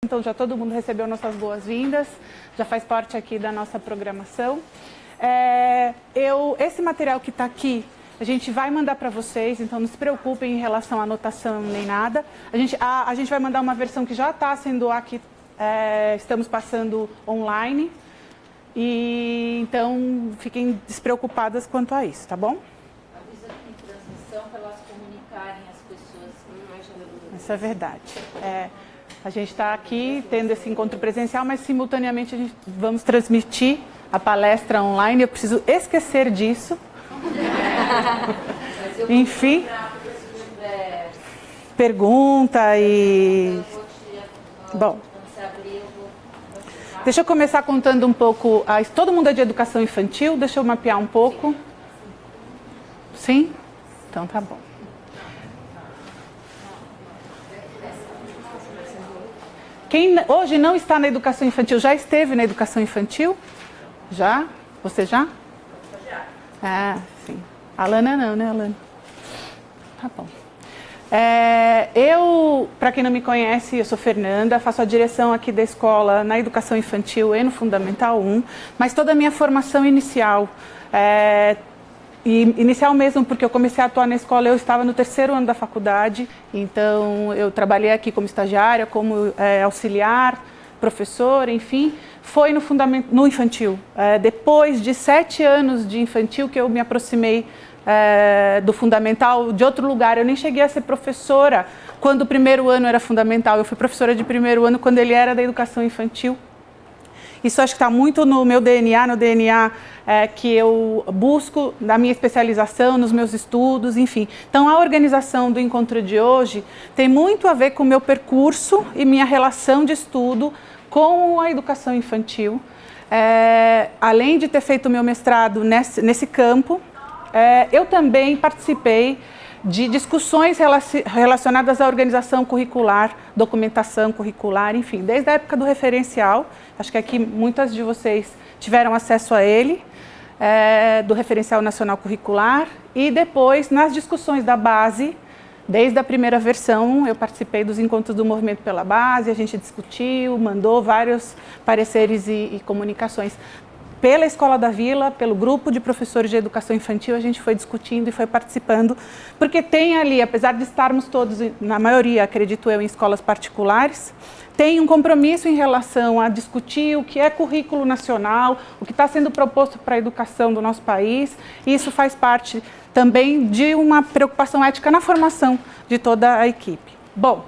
Então já todo mundo recebeu nossas boas-vindas, já faz parte aqui da nossa programação. Esse material que está aqui, a gente vai mandar para vocês, então não se preocupem em relação à anotação nem nada. A gente vai mandar uma versão que já está sendo aqui, estamos passando online. E então fiquem despreocupadas quanto a isso, tá bom? Avisa que tem transmissão para elas comunicarem as pessoas. Isso é verdade. A gente está aqui tendo esse encontro presencial, mas simultaneamente vamos transmitir a palestra online. Eu preciso esquecer disso. Enfim, pergunta e... Bom, deixa eu começar contando um pouco. Todo mundo é de educação infantil? Deixa eu mapear um pouco. Sim? Então tá bom. Quem hoje não está na educação infantil, já esteve na educação infantil? Já? Você já? Já. Sim. A Alana não, né, Alana? Tá bom. Para quem não me conhece, eu sou Fernanda, faço a direção aqui da escola na educação infantil e no Fundamental 1, mas toda a minha formação inicial, inicial mesmo porque eu comecei a atuar na escola, eu estava no 3º ano da faculdade, então eu trabalhei aqui como estagiária, como auxiliar, professora, enfim, foi no infantil. Depois de 7 anos de infantil que eu me aproximei do fundamental, de outro lugar. Eu nem cheguei a ser professora quando o 1º ano era fundamental, eu fui professora de 1º ano quando ele era da educação infantil. Isso acho que está muito no meu DNA, que eu busco na minha especialização, nos meus estudos, enfim. Então a organização do encontro de hoje tem muito a ver com o meu percurso e minha relação de estudo com a educação infantil. Além de ter feito o meu mestrado nesse campo, eu também participei de discussões relacionadas à organização curricular, documentação curricular, enfim, desde a época do referencial. Acho que aqui muitas de vocês tiveram acesso a ele, do referencial nacional curricular, e depois nas discussões da base, desde a primeira versão, eu participei dos encontros do Movimento pela Base, a gente discutiu, mandou vários pareceres e comunicações. Pela Escola da Vila, pelo grupo de professores de educação infantil, a gente foi discutindo e foi participando, porque tem ali, apesar de estarmos todos, na maioria, acredito eu, em escolas particulares, tem um compromisso em relação a discutir o que é currículo nacional, o que está sendo proposto para a educação do nosso país, e isso faz parte também de uma preocupação ética na formação de toda a equipe. Bom,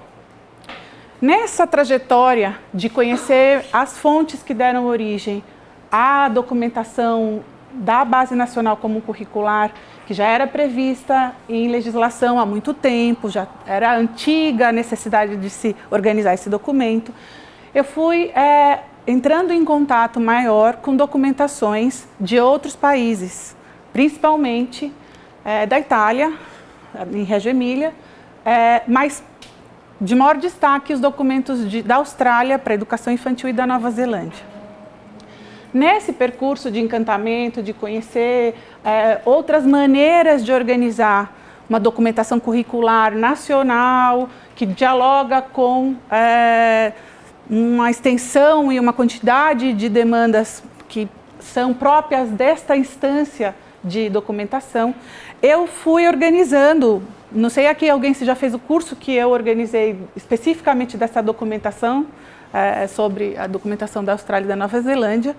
nessa trajetória de conhecer as fontes que deram origem a documentação da Base Nacional Comum Curricular, que já era prevista em legislação há muito tempo, já era antiga a necessidade de se organizar esse documento, eu fui entrando em contato maior com documentações de outros países, principalmente da Itália, em Reggio Emília, mas de maior destaque os documentos da Austrália para a educação infantil e da Nova Zelândia. Nesse percurso de encantamento, de conhecer outras maneiras de organizar uma documentação curricular nacional, que dialoga com uma extensão e uma quantidade de demandas que são próprias desta instância de documentação, eu fui organizando, não sei aqui alguém se já fez o curso que eu organizei especificamente dessa documentação, sobre a documentação da Austrália e da Nova Zelândia,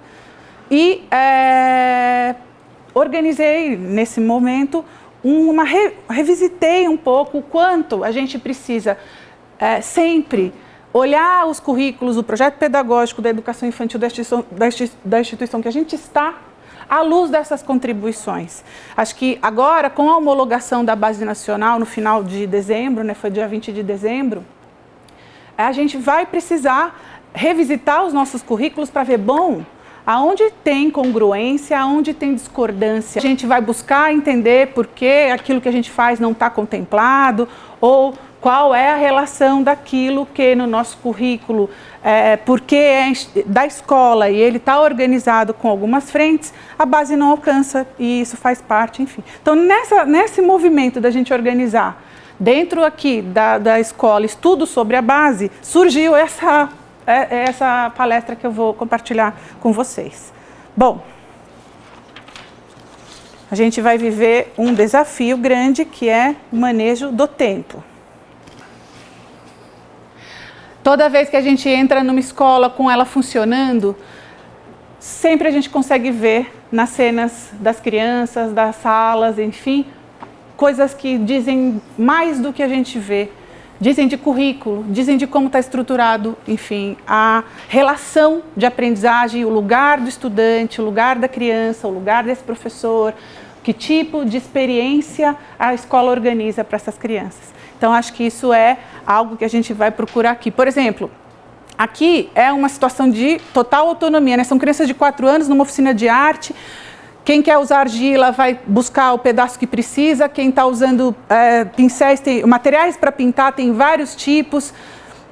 e organizei nesse momento, revisitei um pouco o quanto a gente precisa sempre olhar os currículos, o projeto pedagógico da educação infantil da instituição que a gente está, à luz dessas contribuições. Acho que agora, com a homologação da Base Nacional no final de dezembro, foi dia 20 de dezembro, a gente vai precisar revisitar os nossos currículos para ver, aonde tem congruência, aonde tem discordância. A gente vai buscar entender por que aquilo que a gente faz não está contemplado, ou qual é a relação daquilo que no nosso currículo, porque é da escola e ele está organizado com algumas frentes, a base não alcança e isso faz parte, enfim. Então, nesse movimento da gente organizar dentro aqui da escola estudo sobre a base, surgiu essa é essa palestra que eu vou compartilhar com vocês. Bom, a gente vai viver um desafio grande que é o manejo do tempo. Toda vez que a gente entra numa escola com ela funcionando, sempre a gente consegue ver nas cenas das crianças, das salas, enfim, coisas que dizem mais do que a gente vê. Dizem de currículo, dizem de como está estruturado, enfim, a relação de aprendizagem, o lugar do estudante, o lugar da criança, o lugar desse professor, que tipo de experiência a escola organiza para essas crianças. Então, acho que isso é algo que a gente vai procurar aqui. Por exemplo, aqui é uma situação de total autonomia, né? São crianças de 4 anos numa oficina de arte. Quem quer usar argila vai buscar o pedaço que precisa. Quem está usando pincéis, materiais para pintar, tem vários tipos.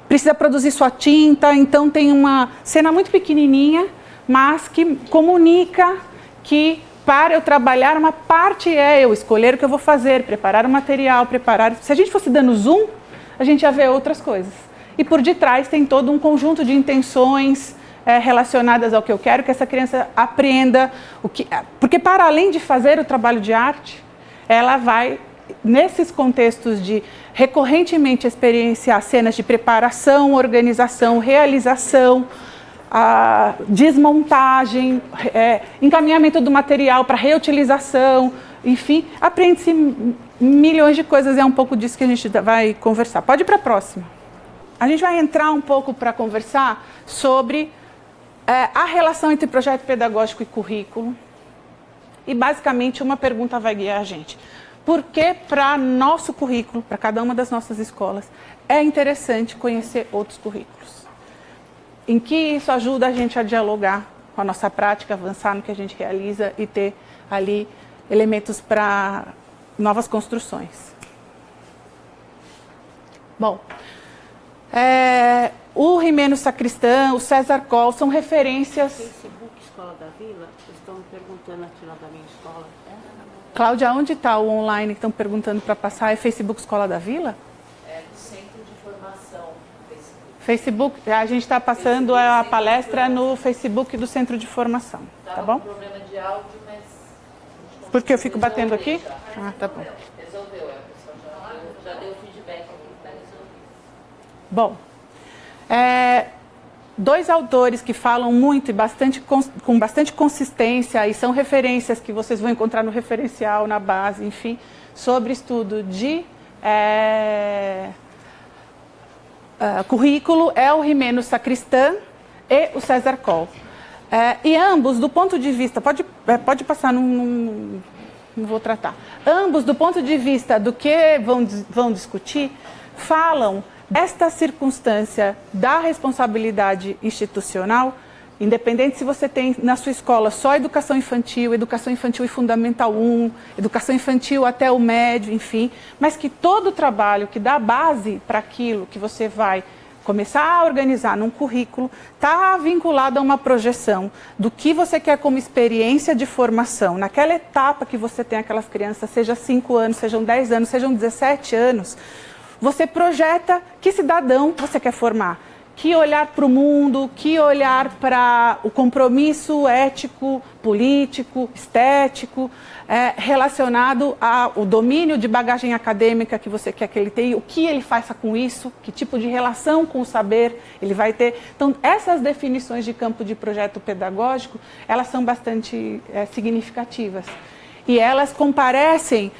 Precisa produzir sua tinta. Então, tem uma cena muito pequenininha, mas que comunica que para eu trabalhar, uma parte é eu escolher o que eu vou fazer, preparar o material, preparar... Se a gente fosse dando zoom, a gente ia ver outras coisas. E por detrás tem todo um conjunto de intenções relacionadas ao que eu quero que essa criança aprenda. Porque para além de fazer o trabalho de arte, ela vai, nesses contextos de recorrentemente experienciar cenas de preparação, organização, realização, a desmontagem, encaminhamento do material para reutilização, enfim, aprende-se milhões de coisas, é um pouco disso que a gente vai conversar. Pode ir para a próxima. A gente vai entrar um pouco para conversar sobre a relação entre projeto pedagógico e currículo. E basicamente uma pergunta vai guiar a gente. Por que para nosso currículo, para cada uma das nossas escolas, é interessante conhecer outros currículos? Em que isso ajuda a gente a dialogar com a nossa prática, avançar no que a gente realiza e ter ali elementos para novas construções. Bom, o Rimeno Sacristã, o César Coll são referências... Facebook Escola da Vila, estão me perguntando aqui lá da minha escola. Cláudia, onde está o online que estão perguntando para passar? É Facebook Escola da Vila? É do Centro de Formação. Facebook, a gente está passando a palestra no Facebook do Centro de Formação, tá bom? Com problema de áudio, mas... Porque eu fico batendo aqui? Ah, tá bom. Resolveu, a pessoa já deu feedback aqui que está resolvido. Bom, dois autores que falam muito e com bastante consistência e são referências que vocês vão encontrar no referencial, na base, enfim, sobre estudo de currículo é o Rimeno Sacristã e o César Coll. E ambos, do ponto de vista, pode passar, não vou tratar. Ambos, do ponto de vista do que vão discutir, falam desta circunstância da responsabilidade institucional, independente se você tem na sua escola só educação infantil e fundamental 1, educação infantil até o médio, enfim, mas que todo o trabalho que dá base para aquilo que você vai começar a organizar num currículo está vinculado a uma projeção do que você quer como experiência de formação, naquela etapa que você tem aquelas crianças, seja 5 anos, sejam 10 anos, sejam 17 anos, você projeta que cidadão você quer formar. Que olhar para o mundo, que olhar para o compromisso ético, político, estético, relacionado ao domínio de bagagem acadêmica que você quer que ele tenha, o que ele faça com isso, que tipo de relação com o saber ele vai ter. Então, essas definições de campo de projeto pedagógico, elas são bastante significativas. E elas comparecem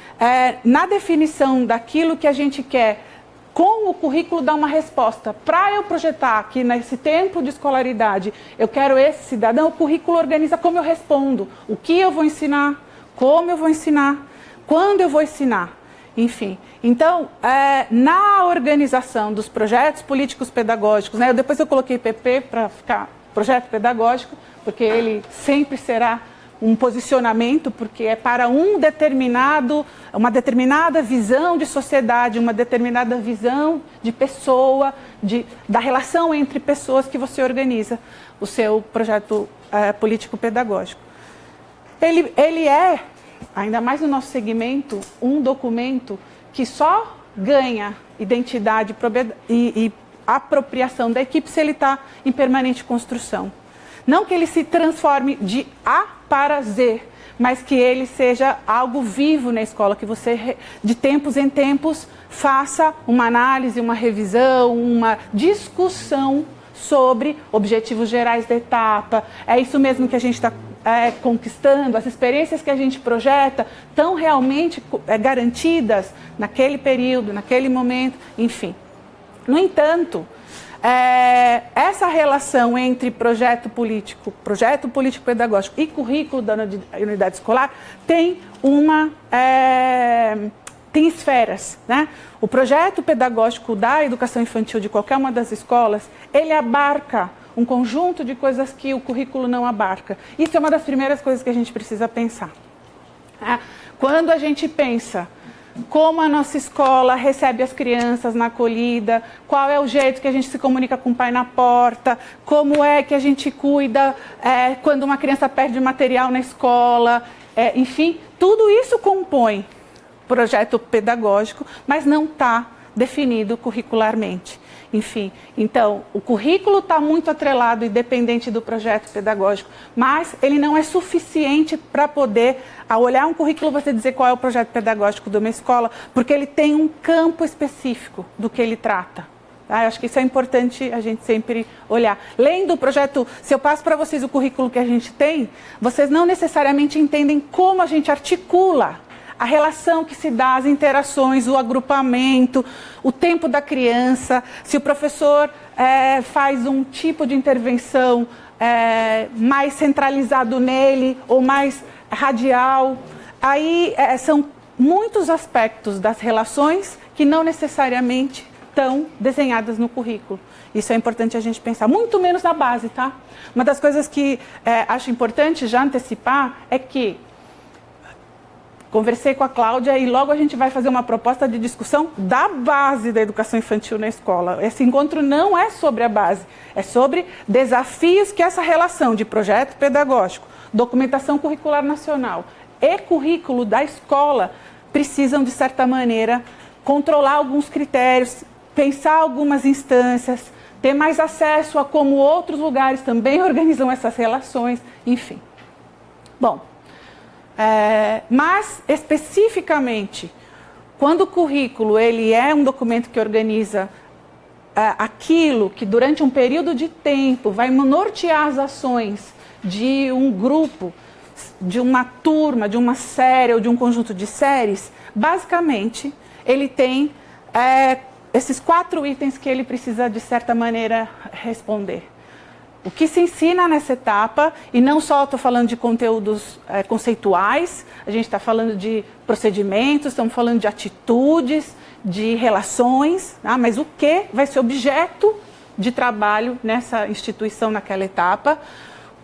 na definição daquilo que a gente quer, com o currículo dar uma resposta. Para eu projetar que nesse tempo de escolaridade eu quero esse cidadão, o currículo organiza como eu respondo, o que eu vou ensinar, como eu vou ensinar, quando eu vou ensinar, enfim. Então, na organização dos projetos políticos pedagógicos, depois eu coloquei PP para ficar projeto pedagógico, porque ele sempre será um posicionamento, porque é para uma determinada visão de sociedade, uma determinada visão de pessoa, da relação entre pessoas que você organiza o seu projeto político-pedagógico. Ele é, ainda mais no nosso segmento, um documento que só ganha identidade e apropriação da equipe se ele está em permanente construção. Não que ele se transforme de A para Z, mas que ele seja algo vivo na escola, que você, de tempos em tempos, faça uma análise, uma revisão, uma discussão sobre objetivos gerais da etapa. É isso mesmo que a gente está conquistando, as experiências que a gente projeta estão realmente garantidas naquele período, naquele momento, enfim. No entanto, essa relação entre projeto político pedagógico e currículo da unidade escolar tem tem esferas, né? O projeto pedagógico da educação infantil de qualquer uma das escolas, ele abarca um conjunto de coisas que o currículo não abarca. Isso é uma das primeiras coisas que a gente precisa pensar. Quando a gente pensa como a nossa escola recebe as crianças na acolhida, qual é o jeito que a gente se comunica com o pai na porta, como é que a gente cuida quando uma criança perde material na escola, enfim, tudo isso compõe projeto pedagógico, mas não está definido curricularmente. Enfim, então, o currículo está muito atrelado e dependente do projeto pedagógico, mas ele não é suficiente para poder, ao olhar um currículo, você dizer qual é o projeto pedagógico de uma escola, porque ele tem um campo específico do que ele trata. Tá? Eu acho que isso é importante a gente sempre olhar. Lendo o projeto, se eu passo para vocês o currículo que a gente tem, vocês não necessariamente entendem como a gente articula a relação que se dá, as interações, o agrupamento, o tempo da criança, se o professor faz um tipo de intervenção mais centralizado nele ou mais radial. Aí são muitos aspectos das relações que não necessariamente estão desenhadas no currículo. Isso é importante a gente pensar, muito menos na base, tá? Uma das coisas que acho importante já antecipar é que conversei com a Cláudia e logo a gente vai fazer uma proposta de discussão da base da educação infantil na escola. Esse encontro não é sobre a base, é sobre desafios que essa relação de projeto pedagógico, documentação curricular nacional e currículo da escola precisam, de certa maneira, controlar alguns critérios, pensar algumas instâncias, ter mais acesso a como outros lugares também organizam essas relações, enfim. Bom, mas, especificamente, quando o currículo ele é um documento que organiza aquilo que, durante um período de tempo, vai nortear as ações de um grupo, de uma turma, de uma série ou de um conjunto de séries, basicamente, ele tem esses 4 itens que ele precisa, de certa maneira, responder. O que se ensina nessa etapa, e não só estou falando de conteúdos conceituais, a gente está falando de procedimentos, estamos falando de atitudes, de relações, tá? Mas o que vai ser objeto de trabalho nessa instituição, naquela etapa,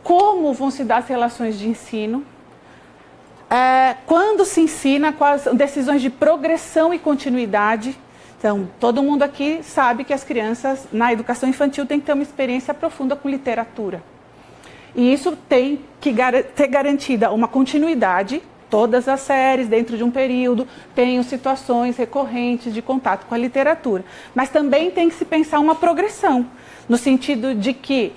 como vão se dar as relações de ensino, quando se ensina, quais decisões de progressão e continuidade. Então, todo mundo aqui sabe que as crianças na educação infantil têm que ter uma experiência profunda com literatura. E isso tem que ter garantida uma continuidade, todas as séries dentro de um período, tenham situações recorrentes de contato com a literatura. Mas também tem que se pensar uma progressão, no sentido de que,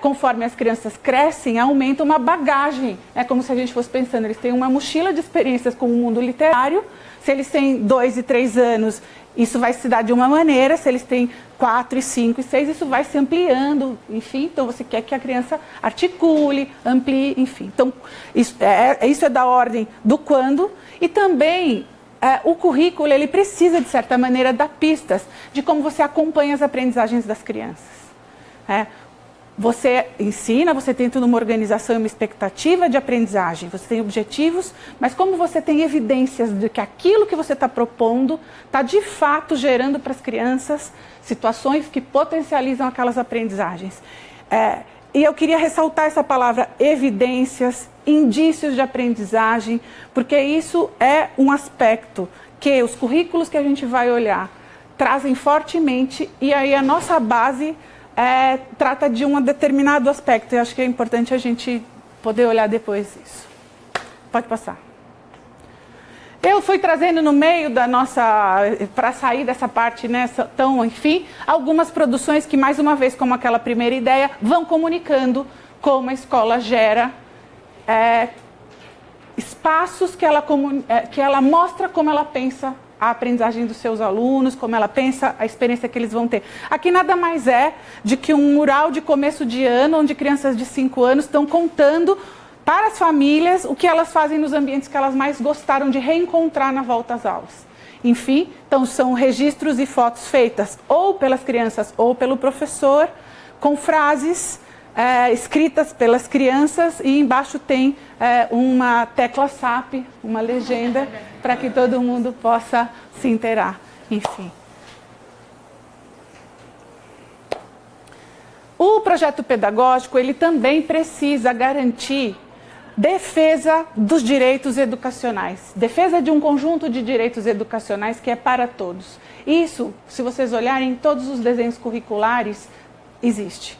conforme as crianças crescem, aumenta uma bagagem. É como se a gente fosse pensando, eles têm uma mochila de experiências com o mundo literário. Se eles têm 2 e 3 anos, isso vai se dar de uma maneira. Se eles têm 4 e 5 e 6, isso vai se ampliando, enfim. Então, você quer que a criança articule, amplie, enfim. Então, isso é da ordem do quando. E também, o currículo, ele precisa, de certa maneira, dar pistas de como você acompanha as aprendizagens das crianças. Você ensina, você tem toda uma organização e uma expectativa de aprendizagem, você tem objetivos, mas como você tem evidências de que aquilo que você está propondo está de fato gerando para as crianças situações que potencializam aquelas aprendizagens. E eu queria ressaltar essa palavra evidências, indícios de aprendizagem, porque isso é um aspecto que os currículos que a gente vai olhar trazem fortemente, e aí a nossa base trata de um determinado aspecto. Eu acho que é importante a gente poder olhar depois isso. Pode passar. Eu fui trazendo no meio da nossa, para sair dessa parte, né, então, enfim, algumas produções que, mais uma vez, como aquela primeira ideia, vão comunicando como a escola gera espaços que ela mostra como ela pensa a aprendizagem dos seus alunos, como ela pensa a experiência que eles vão ter. Aqui nada mais é de que um mural de começo de ano, onde crianças de 5 anos estão contando para as famílias o que elas fazem nos ambientes que elas mais gostaram de reencontrar na volta às aulas. Enfim, então são registros e fotos feitas ou pelas crianças ou pelo professor, com frases escritas pelas crianças, e embaixo tem uma tecla SAP, uma legenda, para que todo mundo possa se inteirar. Enfim. O projeto pedagógico, ele também precisa garantir defesa dos direitos educacionais, defesa de um conjunto de direitos educacionais que é para todos. Isso, se vocês olharem em todos os desenhos curriculares, existe.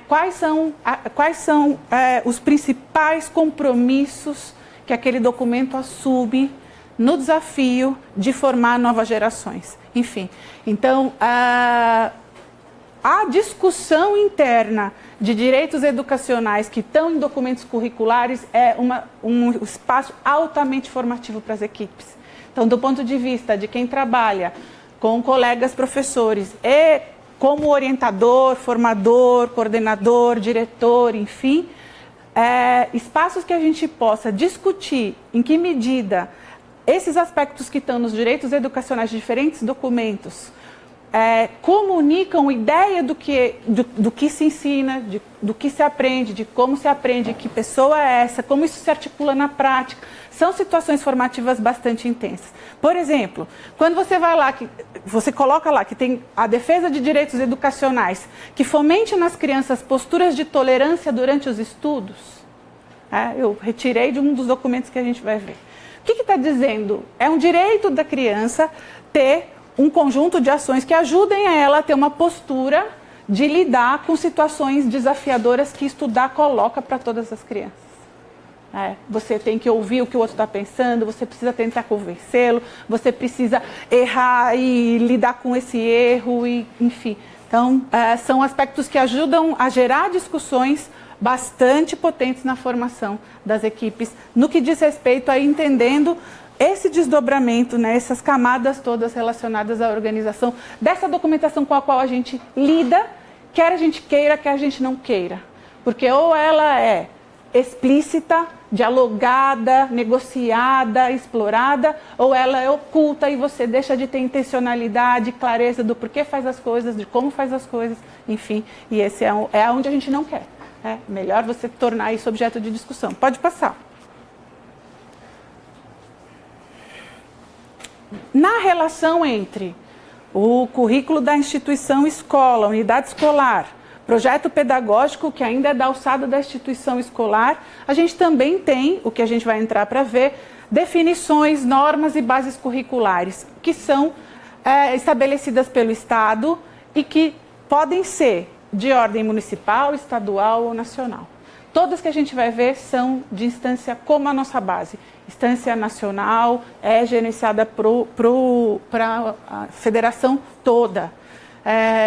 Quais são os principais compromissos que aquele documento assume no desafio de formar novas gerações? Enfim, então, a discussão interna de direitos educacionais que estão em documentos curriculares é um espaço altamente formativo para as equipes. Então, do ponto de vista de quem trabalha com colegas professores e como orientador, formador, coordenador, diretor, enfim, espaços que a gente possa discutir em que medida esses aspectos que estão nos direitos educacionais de diferentes documentos comunicam ideia do que se ensina, do que se aprende, de como se aprende, que pessoa é essa, como isso se articula na prática. São situações formativas bastante intensas. Por exemplo, quando você vai lá, você coloca lá que tem a defesa de direitos educacionais, que fomente nas crianças posturas de tolerância durante os estudos, eu retirei de um dos documentos que a gente vai ver. O que está dizendo? É um direito da criança ter um conjunto de ações que ajudem a ela a ter uma postura de lidar com situações desafiadoras que estudar coloca para todas as crianças. Você tem que ouvir o que o outro está pensando, você precisa tentar convencê-lo, você precisa errar e lidar com esse erro, e, enfim. Então, são aspectos que ajudam a gerar discussões bastante potentes na formação das equipes, no que diz respeito a entendendo esse desdobramento, essas camadas todas relacionadas à organização dessa documentação com a qual a gente lida, quer a gente queira, quer a gente não queira. Porque ou ela é explícita, dialogada, negociada, explorada, ou ela é oculta e você deixa de ter intencionalidade, clareza do porquê faz as coisas, de como faz as coisas, enfim. E esse é onde a gente não quer. Melhor você tornar isso objeto de discussão. Pode passar. Na relação entre o currículo da instituição escola, unidade escolar, projeto pedagógico, que ainda é da alçada da instituição escolar, a gente também tem, o que a gente vai entrar para ver, definições, normas e bases curriculares, que são estabelecidas pelo Estado e que podem ser de ordem municipal, estadual ou nacional. Todas que a gente vai ver são de instância como a nossa base. Instância nacional é gerenciada para a federação toda.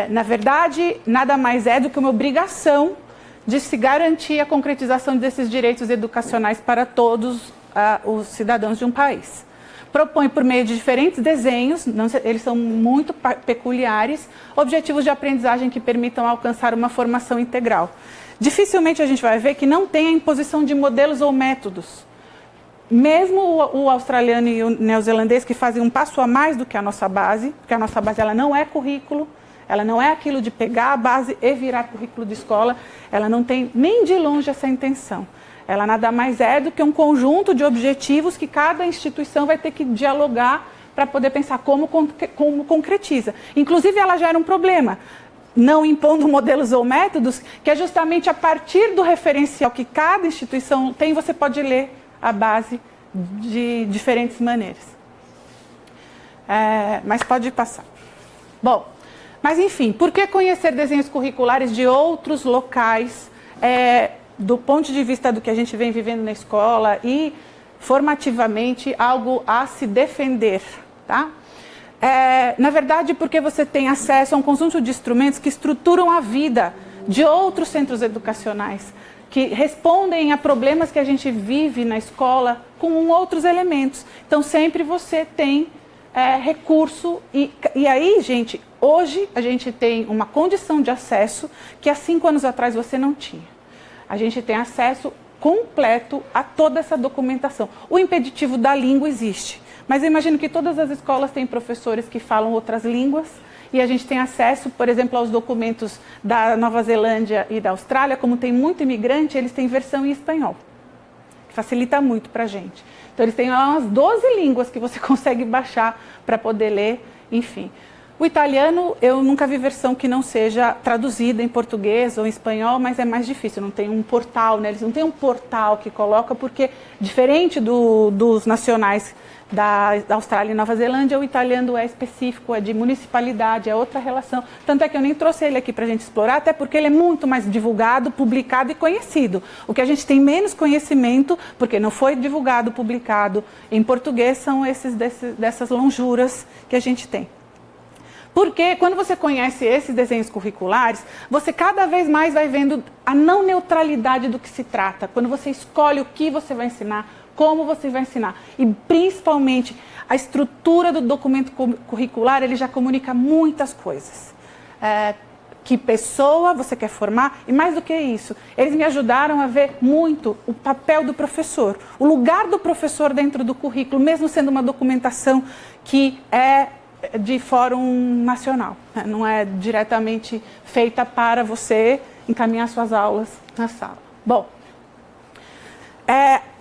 Na verdade, nada mais é do que uma obrigação de se garantir a concretização desses direitos educacionais para todos os cidadãos de um país. Propõe, por meio de diferentes desenhos, eles são muito peculiares, objetivos de aprendizagem que permitam alcançar uma formação integral. Dificilmente a gente vai ver que não tem a imposição de modelos ou métodos. Mesmo o australiano e o neozelandês, que fazem um passo a mais do que a nossa base, porque a nossa base ela não é currículo, ela não é aquilo de pegar a base e virar currículo de escola, ela não tem nem de longe essa intenção. Ela nada mais é do que um conjunto de objetivos que cada instituição vai ter que dialogar para poder pensar como concretiza. Inclusive, ela gera um problema, não impondo modelos ou métodos, que é justamente a partir do referencial que cada instituição tem, você pode ler a base de diferentes maneiras. Mas pode passar. Bom, mas enfim, por que conhecer desenhos curriculares de outros locais, do ponto de vista do que a gente vem vivendo na escola e formativamente algo a se defender, tá? Na verdade, porque você tem acesso a um conjunto de instrumentos que estruturam a vida de outros centros educacionais, que respondem a problemas que a gente vive na escola com outros elementos. Então, sempre você tem recurso. E aí, gente, hoje a gente tem uma condição de acesso que há 5 anos atrás você não tinha. A gente tem acesso completo a toda essa documentação. O impeditivo da língua existe, mas eu imagino que todas as escolas têm professores que falam outras línguas, e a gente tem acesso, por exemplo, aos documentos da Nova Zelândia e da Austrália. Como tem muito imigrante, eles têm versão em espanhol, que facilita muito para a gente. Então, eles têm lá umas 12 línguas que você consegue baixar para poder ler, enfim. O italiano, eu nunca vi versão que não seja traduzida em português ou em espanhol, mas é mais difícil, não tem um portal, né? Eles não têm um portal que coloca, porque, diferente dos nacionais da Austrália e Nova Zelândia, o italiano é específico, é de municipalidade, é outra relação. Tanto é que eu nem trouxe ele aqui para a gente explorar, até porque ele é muito mais divulgado, publicado e conhecido. O que a gente tem menos conhecimento, porque não foi divulgado, publicado em português, são dessas lonjuras que a gente tem. Porque quando você conhece esses desenhos curriculares, você cada vez mais vai vendo a não neutralidade do que se trata. Quando você escolhe o que você vai ensinar, como você vai ensinar. E principalmente a estrutura do documento curricular, ele já comunica muitas coisas. Que pessoa você quer formar, e mais do que isso, eles me ajudaram a ver muito o papel do professor, o lugar do professor dentro do currículo, mesmo sendo uma documentação que é de fórum nacional, né? Não é diretamente feita para você encaminhar suas aulas na sala. Bom,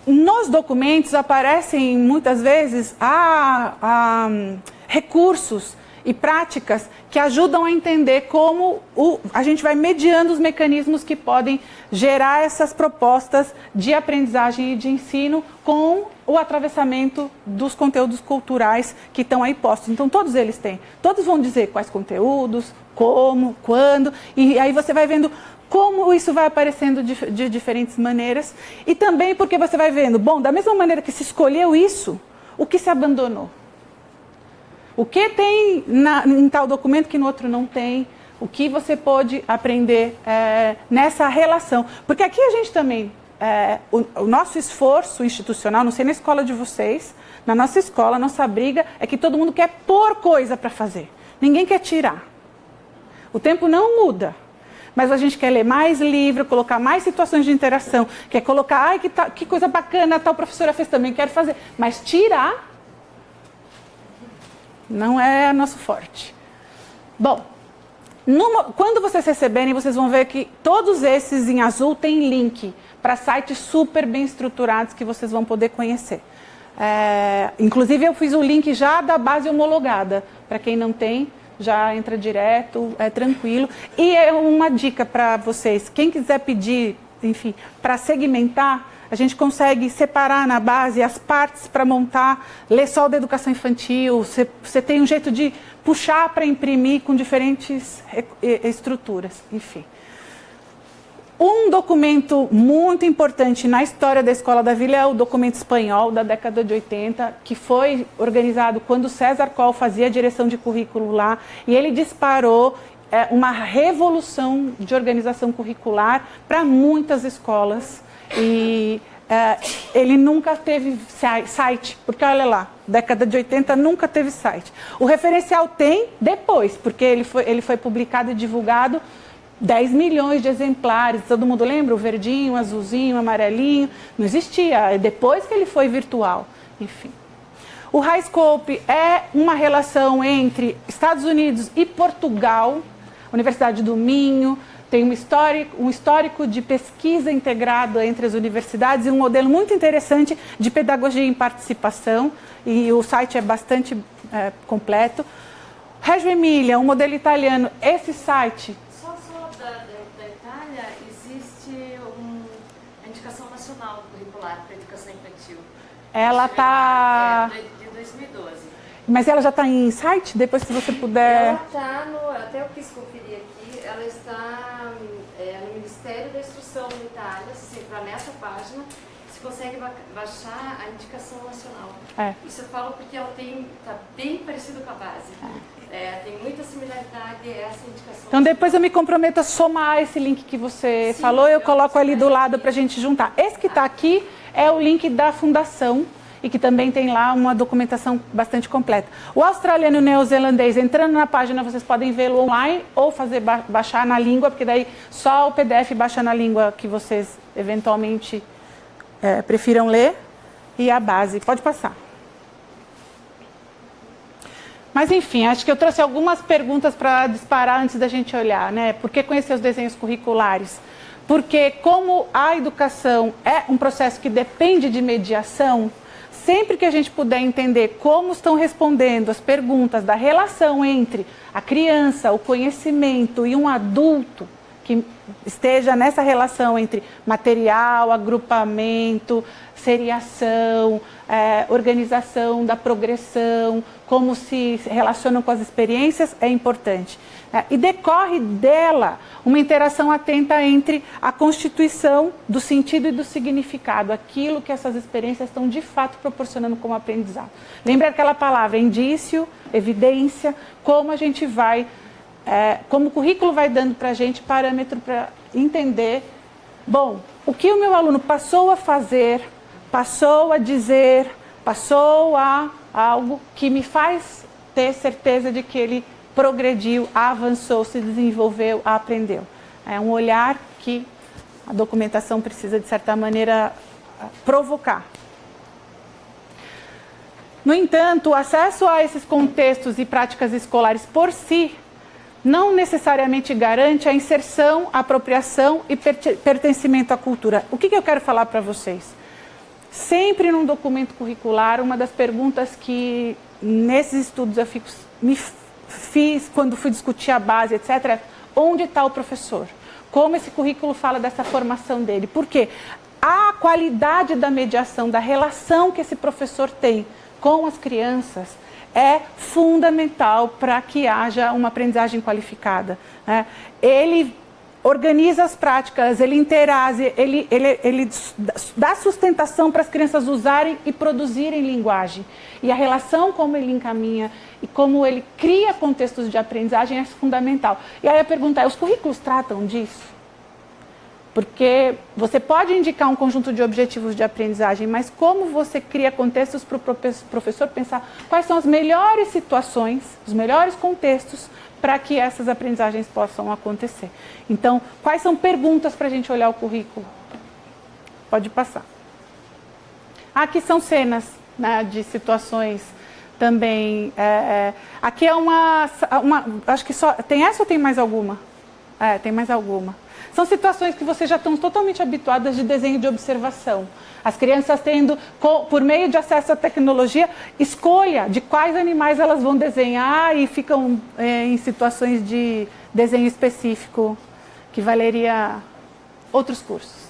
nos documentos aparecem muitas vezes recursos e práticas que ajudam a entender como a gente vai mediando os mecanismos que podem gerar essas propostas de aprendizagem e de ensino com o atravessamento dos conteúdos culturais que estão aí postos. Então, todos eles têm. Todos vão dizer quais conteúdos, como, quando, e aí você vai vendo como isso vai aparecendo de diferentes maneiras, e também porque você vai vendo, bom, da mesma maneira que se escolheu isso, o que se abandonou. O que tem em tal documento que no outro não tem, o que você pode aprender nessa relação. Porque aqui a gente também, o nosso esforço institucional, não sei na escola de vocês, na nossa escola, a nossa briga é que todo mundo quer pôr coisa para fazer. Ninguém quer tirar. O tempo não muda. Mas a gente quer ler mais livro, colocar mais situações de interação, quer colocar, que coisa bacana, a tal professora fez também, quero fazer. Mas tirar não é nosso forte. Bom, quando vocês receberem, vocês vão ver que todos esses em azul têm link para sites super bem estruturados que vocês vão poder conhecer. Inclusive eu fiz o link já da base homologada, para quem não tem, já entra direto, é tranquilo. E é uma dica para vocês, quem quiser pedir, enfim, para segmentar, a gente consegue separar na base as partes para montar, ler só da educação infantil, você tem um jeito de puxar para imprimir com diferentes estruturas, enfim. Um documento muito importante na história da Escola da Vila é o documento espanhol da década de 80, que foi organizado quando César Coll fazia a direção de currículo lá, e ele disparou uma revolução de organização curricular para muitas escolas. E ele nunca teve site, porque olha lá, década de 80 nunca teve site. O referencial tem depois, porque ele foi publicado e divulgado 10 milhões de exemplares, todo mundo lembra? O verdinho, o azulzinho, o amarelinho, não existia, é depois que ele foi virtual, enfim. O HighScope é uma relação entre Estados Unidos e Portugal, Universidade do Minho, tem um histórico de pesquisa integrado entre as universidades e um modelo muito interessante de pedagogia em participação, e o site é bastante completo. Reggio Emilia, um modelo italiano, esse site... Só da Itália existe a indicação nacional curricular para a educação infantil. Ela está... de 2012. Mas ela já está em site? Depois, se você puder... Ela está no... Até eu quis conferir aqui. Ela está no Ministério da Instrução na Itália. Se você entrar nessa página, você consegue baixar a indicação nacional. Isso eu falo porque ela está bem parecido com a base. Tem muita similaridade essa indicação. Então depois eu me comprometo a somar esse link que você falou, eu coloco ali do lado para a gente juntar. Esse que está aqui é o link da fundação e que também tem lá uma documentação bastante completa. O australiano e o neozelandês, entrando na página, vocês podem vê-lo online ou fazer baixar na língua, porque daí só o PDF baixa na língua que vocês eventualmente prefiram ler, e a base. Pode passar. Mas, enfim, acho que eu trouxe algumas perguntas para disparar antes da gente olhar, né? Por que conhecer os desenhos curriculares? Porque, como a educação é um processo que depende de mediação, sempre que a gente puder entender como estão respondendo as perguntas da relação entre a criança, o conhecimento e um adulto, que esteja nessa relação entre material, agrupamento, seriação, organização da progressão, como se relacionam com as experiências, é importante. E decorre dela uma interação atenta entre a constituição do sentido e do significado, aquilo que essas experiências estão de fato proporcionando como aprendizado. Lembra aquela palavra, indício, evidência, como a gente vai... como o currículo vai dando para a gente parâmetro para entender, bom, o que o meu aluno passou a fazer, passou a dizer, passou a algo que me faz ter certeza de que ele progrediu, avançou, se desenvolveu, aprendeu. É um olhar que a documentação precisa, de certa maneira, provocar. No entanto, o acesso a esses contextos e práticas escolares por si não necessariamente garante a inserção, a apropriação e pertencimento à cultura. O que eu quero falar para vocês? Sempre num documento curricular, uma das perguntas que nesses estudos eu me fiz quando fui discutir a base, etc., onde está o professor? Como esse currículo fala dessa formação dele? Por quê? A qualidade da mediação, da relação que esse professor tem com as crianças é fundamental para que haja uma aprendizagem qualificada. Ele organiza as práticas, ele interage, ele dá sustentação para as crianças usarem e produzirem linguagem. E a relação como ele encaminha e como ele cria contextos de aprendizagem é fundamental. E aí a pergunta é, os currículos tratam disso? Porque você pode indicar um conjunto de objetivos de aprendizagem, mas como você cria contextos para o professor pensar quais são as melhores situações, os melhores contextos para que essas aprendizagens possam acontecer. Então, quais são perguntas para a gente olhar o currículo? Pode passar. Aqui são cenas, né, de situações também. Aqui é acho que só... Tem essa ou tem mais alguma? Tem mais alguma. São situações que vocês já estão totalmente habituadas de desenho de observação. As crianças tendo, por meio de acesso à tecnologia, escolha de quais animais elas vão desenhar e ficam em situações de desenho específico, que valeria outros cursos.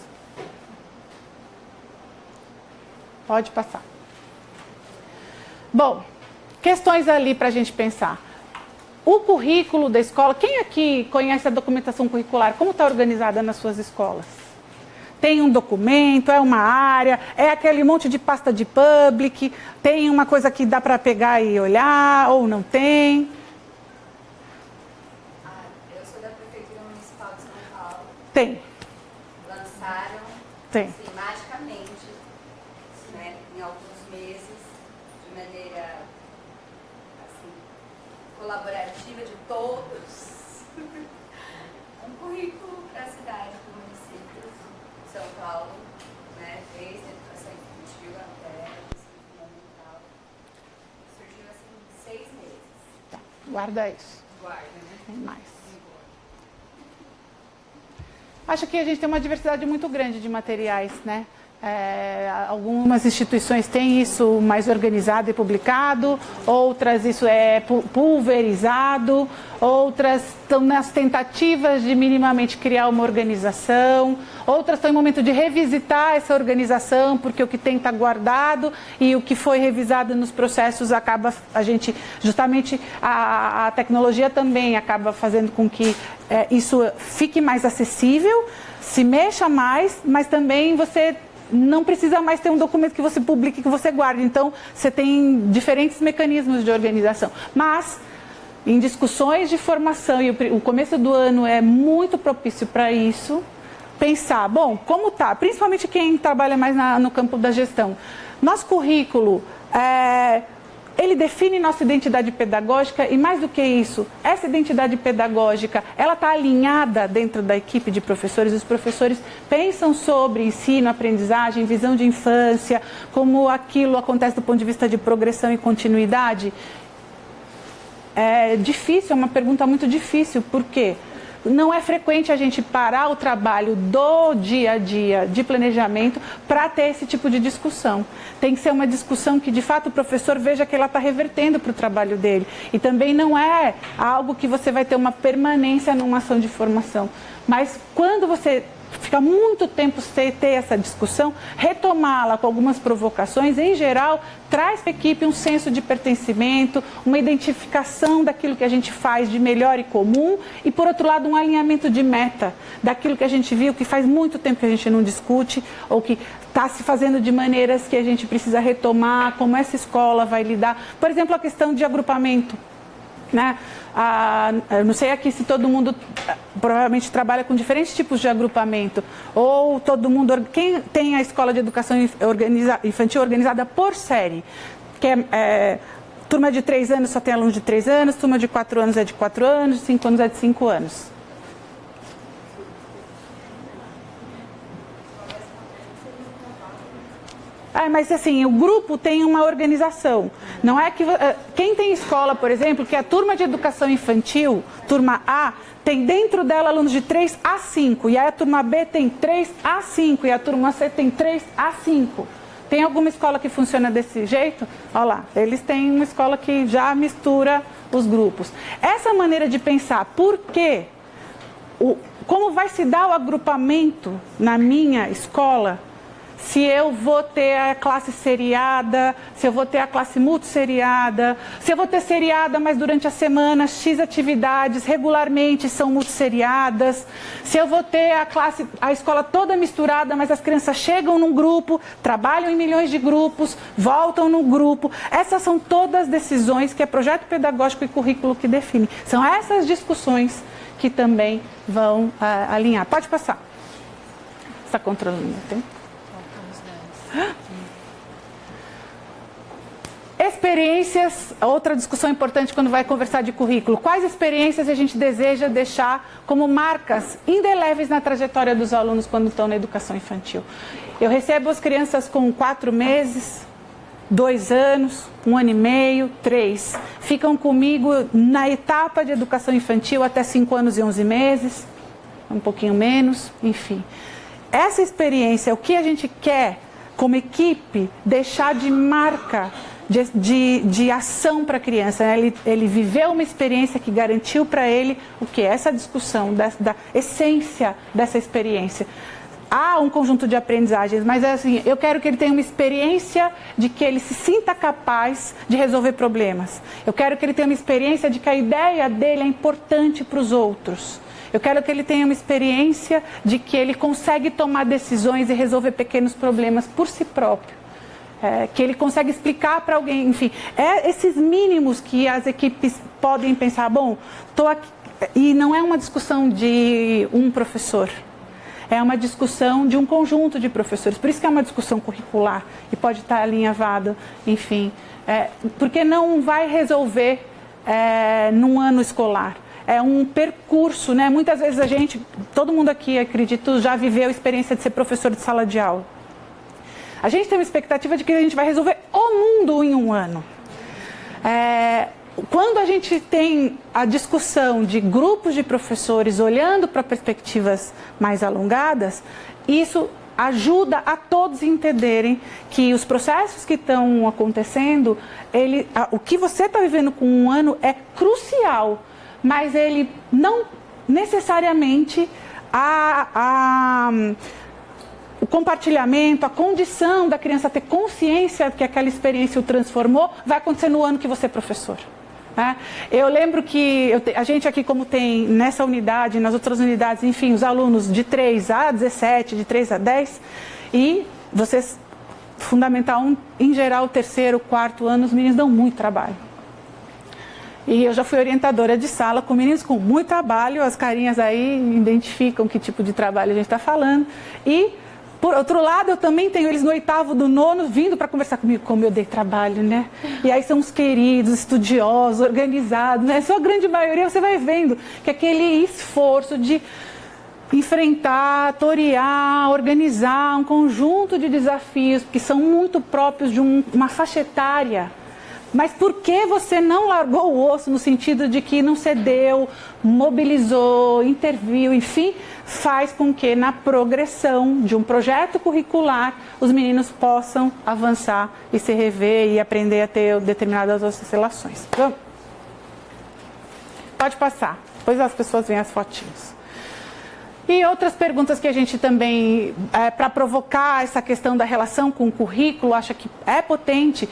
Pode passar. Bom, questões ali para a gente pensar. O currículo da escola, quem aqui conhece a documentação curricular? Como está organizada nas suas escolas? Tem um documento, é uma área, é aquele monte de pasta de public, tem uma coisa que dá para pegar e olhar, ou não tem? Eu sou da Prefeitura Municipal de São Paulo. Tem. Lançaram, Tem. assim, magicamente, né, em alguns meses, de maneira assim, colaborativa de todos, um currículo para a cidade, para o município de São Paulo, né, desde a educação infantil até a ensino fundamental. Surgiu assim em 6 meses. Tá, guarda isso. Guarda, né? Tem mais. Acho que a gente tem uma diversidade muito grande de materiais, né? Algumas instituições têm isso mais organizado e publicado, outras isso é pulverizado, outras estão nas tentativas de minimamente criar uma organização, outras estão em momento de revisitar essa organização, porque o que tem está guardado e o que foi revisado nos processos acaba, justamente a tecnologia também acaba fazendo com que isso fique mais acessível, se mexa mais, mas também você não precisa mais ter um documento que você publique, que você guarde. Então, você tem diferentes mecanismos de organização. Mas, em discussões de formação, e o começo do ano é muito propício para isso, pensar, bom, como está? Principalmente quem trabalha mais no campo da gestão. Nosso currículo, ele define nossa identidade pedagógica e, mais do que isso, essa identidade pedagógica, ela está alinhada dentro da equipe de professores. Os professores pensam sobre ensino, aprendizagem, visão de infância, como aquilo acontece do ponto de vista de progressão e continuidade. É difícil, é uma pergunta muito difícil, por quê? Não é frequente a gente parar o trabalho do dia a dia de planejamento para ter esse tipo de discussão. Tem que ser uma discussão que, de fato, o professor veja que ela está revertendo para o trabalho dele. E também não é algo que você vai ter uma permanência numa ação de formação. Mas quando você fica muito tempo sem ter essa discussão, retomá-la com algumas provocações, em geral, traz para a equipe um senso de pertencimento, uma identificação daquilo que a gente faz de melhor e comum e, por outro lado, um alinhamento de meta daquilo que a gente viu, que faz muito tempo que a gente não discute ou que está se fazendo de maneiras que a gente precisa retomar, como essa escola vai lidar. Por exemplo, a questão de agrupamento. Né? Eu não sei aqui se todo mundo provavelmente trabalha com diferentes tipos de agrupamento, ou todo mundo, quem tem a escola de educação infantil organizada por série, que turma de 3 anos só tem alunos de 3 anos, turma de 4 anos é de 4 anos, 5 anos é de 5 anos. Mas assim, o grupo tem uma organização. Não é que quem tem escola, por exemplo, que a turma de educação infantil, turma A, tem dentro dela alunos de 3 a 5, e aí a turma B tem 3 a 5 e a turma C tem 3 a 5. Tem alguma escola que funciona desse jeito? Olha lá, eles têm uma escola que já mistura os grupos. Essa maneira de pensar, por quê? Como vai se dar o agrupamento na minha escola? Se eu vou ter a classe seriada, se eu vou ter a classe multisseriada, se eu vou ter seriada, mas durante a semana X atividades regularmente são multisseriadas, se eu vou ter a escola toda misturada, mas as crianças chegam num grupo, trabalham em milhões de grupos, voltam no grupo. Essas são todas decisões que é projeto pedagógico e currículo que define. São essas discussões que também vão alinhar. Pode passar. Está controlando o tempo? Experiências, outra discussão importante quando vai conversar de currículo. Quais experiências a gente deseja deixar como marcas indeléveis na trajetória dos alunos quando estão na educação infantil? Eu recebo as crianças com 4 meses, 2 anos, 1 ano e meio, 3. Ficam comigo na etapa de educação infantil até 5 anos e 11 meses, um pouquinho menos, enfim. Essa experiência, o que a gente quer como equipe deixar de marca, de ação para a criança, né? Ele viveu uma experiência que garantiu para ele o que? Essa discussão da essência dessa experiência. Há um conjunto de aprendizagens, mas assim, eu quero que ele tenha uma experiência de que ele se sinta capaz de resolver problemas. Eu quero que ele tenha uma experiência de que a ideia dele é importante para os outros. Eu quero que ele tenha uma experiência de que ele consegue tomar decisões e resolver pequenos problemas por si próprio. Que ele consegue explicar para alguém, enfim. Esses mínimos que as equipes podem pensar, bom, estou aqui. E não é uma discussão de um professor. É uma discussão de um conjunto de professores. Por isso que é uma discussão curricular e pode estar alinhavado, enfim. Porque não vai resolver num ano escolar. É um percurso, né? Muitas vezes todo mundo aqui, acredito, já viveu a experiência de ser professor de sala de aula. A gente tem uma expectativa de que a gente vai resolver o mundo em um ano. Quando a gente tem a discussão de grupos de professores olhando para perspectivas mais alongadas, isso ajuda a todos entenderem que os processos que estão acontecendo, o que você está vivendo com 1 ano é crucial, mas ele não necessariamente o compartilhamento, a condição da criança ter consciência que aquela experiência o transformou, vai acontecer no ano que você é professor. Né? Eu lembro que a gente aqui, como tem nessa unidade, nas outras unidades, enfim, os alunos de 3 a 17, de 3 a 10, e vocês, Fundamental 1, em geral, o 3º, 4º ano, os meninos dão muito trabalho. E eu já fui orientadora de sala com meninos com muito trabalho, as carinhas aí identificam que tipo de trabalho a gente está falando. E, por outro lado, eu também tenho eles no 8º do 9º vindo para conversar comigo, como eu dei trabalho, né? E aí são os queridos, estudiosos, organizados, né? Só a grande maioria você vai vendo que aquele esforço de enfrentar, torear, organizar um conjunto de desafios que são muito próprios de uma faixa etária. Mas por que você não largou o osso no sentido de que não cedeu, mobilizou, interviu, enfim, faz com que na progressão de um projeto curricular os meninos possam avançar e se rever e aprender a ter determinadas oscilações. Então, pode passar, depois as pessoas veem as fotinhos. E outras perguntas que a gente também, para provocar essa questão da relação com o currículo, acha que é potente,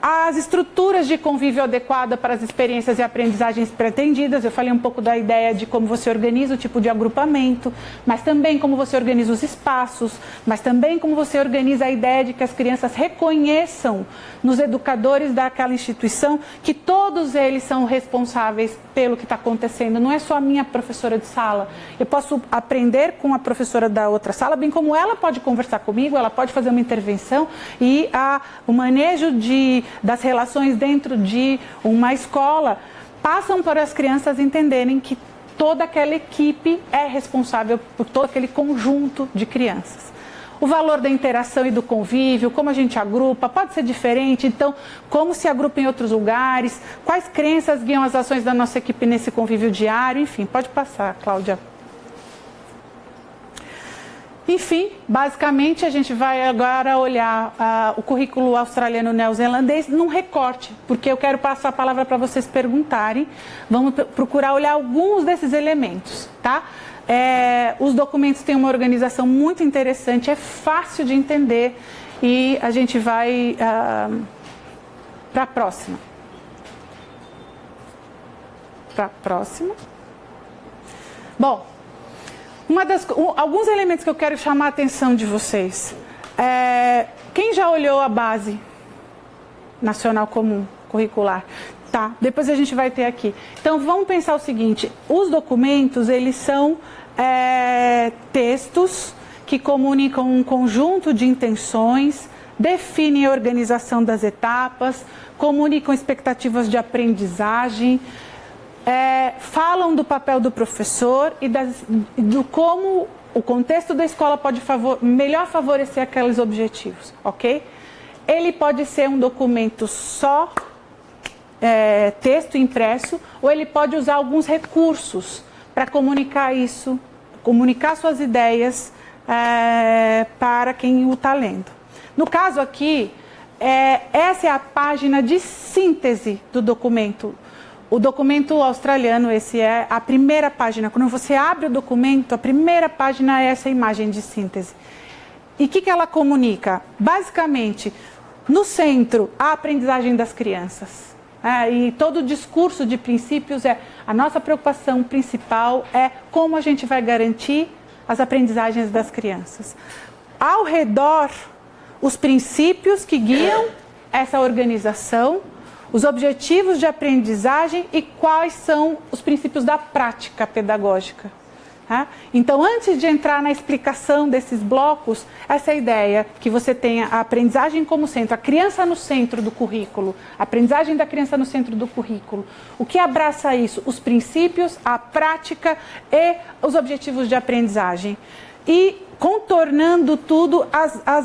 as estruturas de convívio adequada para as experiências e aprendizagens pretendidas. Eu falei um pouco da ideia de como você organiza o tipo de agrupamento, mas também como você organiza os espaços, mas também como você organiza a ideia de que as crianças reconheçam nos educadores daquela instituição que todos eles são responsáveis pelo que está acontecendo. Não é só a minha professora de sala. Eu posso aprender com a professora da outra sala, bem como ela pode conversar comigo, ela pode fazer uma intervenção e o manejo das relações dentro de uma escola passam para as crianças entenderem que toda aquela equipe é responsável por todo aquele conjunto de crianças. O valor da interação e do convívio, como a gente agrupa, pode ser diferente, então, como se agrupa em outros lugares, quais crenças guiam as ações da nossa equipe nesse convívio diário, enfim, pode passar, Cláudia. Enfim, basicamente a gente vai agora olhar o currículo australiano-neozelandês num recorte, porque eu quero passar a palavra para vocês perguntarem. Vamos procurar olhar alguns desses elementos, tá? Os documentos têm uma organização muito interessante, é fácil de entender e a gente vai para a próxima. Para a próxima. Bom, alguns elementos que eu quero chamar a atenção de vocês. Quem já olhou a base nacional comum curricular? Tá, depois a gente vai ter aqui. Então, vamos pensar o seguinte, os documentos, eles são textos que comunicam um conjunto de intenções, definem a organização das etapas, comunicam expectativas de aprendizagem, falam do papel do professor e do como o contexto da escola pode melhor favorecer aqueles objetivos, ok? Ele pode ser um documento só, texto impresso, ou ele pode usar alguns recursos para comunicar isso, comunicar suas ideias para quem o está lendo. No caso aqui, essa é a página de síntese do documento. O documento australiano, esse é a primeira página. Quando você abre o documento, a primeira página é essa imagem de síntese. E o que ela comunica? Basicamente, no centro, a aprendizagem das crianças. E todo o discurso de princípios a nossa preocupação principal é como a gente vai garantir as aprendizagens das crianças. Ao redor, os princípios que guiam essa organização, os objetivos de aprendizagem e quais são os princípios da prática pedagógica. Então, antes de entrar na explicação desses blocos, essa é a ideia que você tenha a aprendizagem como centro, a criança no centro do currículo, a aprendizagem da criança no centro do currículo. O que abraça isso? Os princípios, a prática e os objetivos de aprendizagem. E contornando tudo,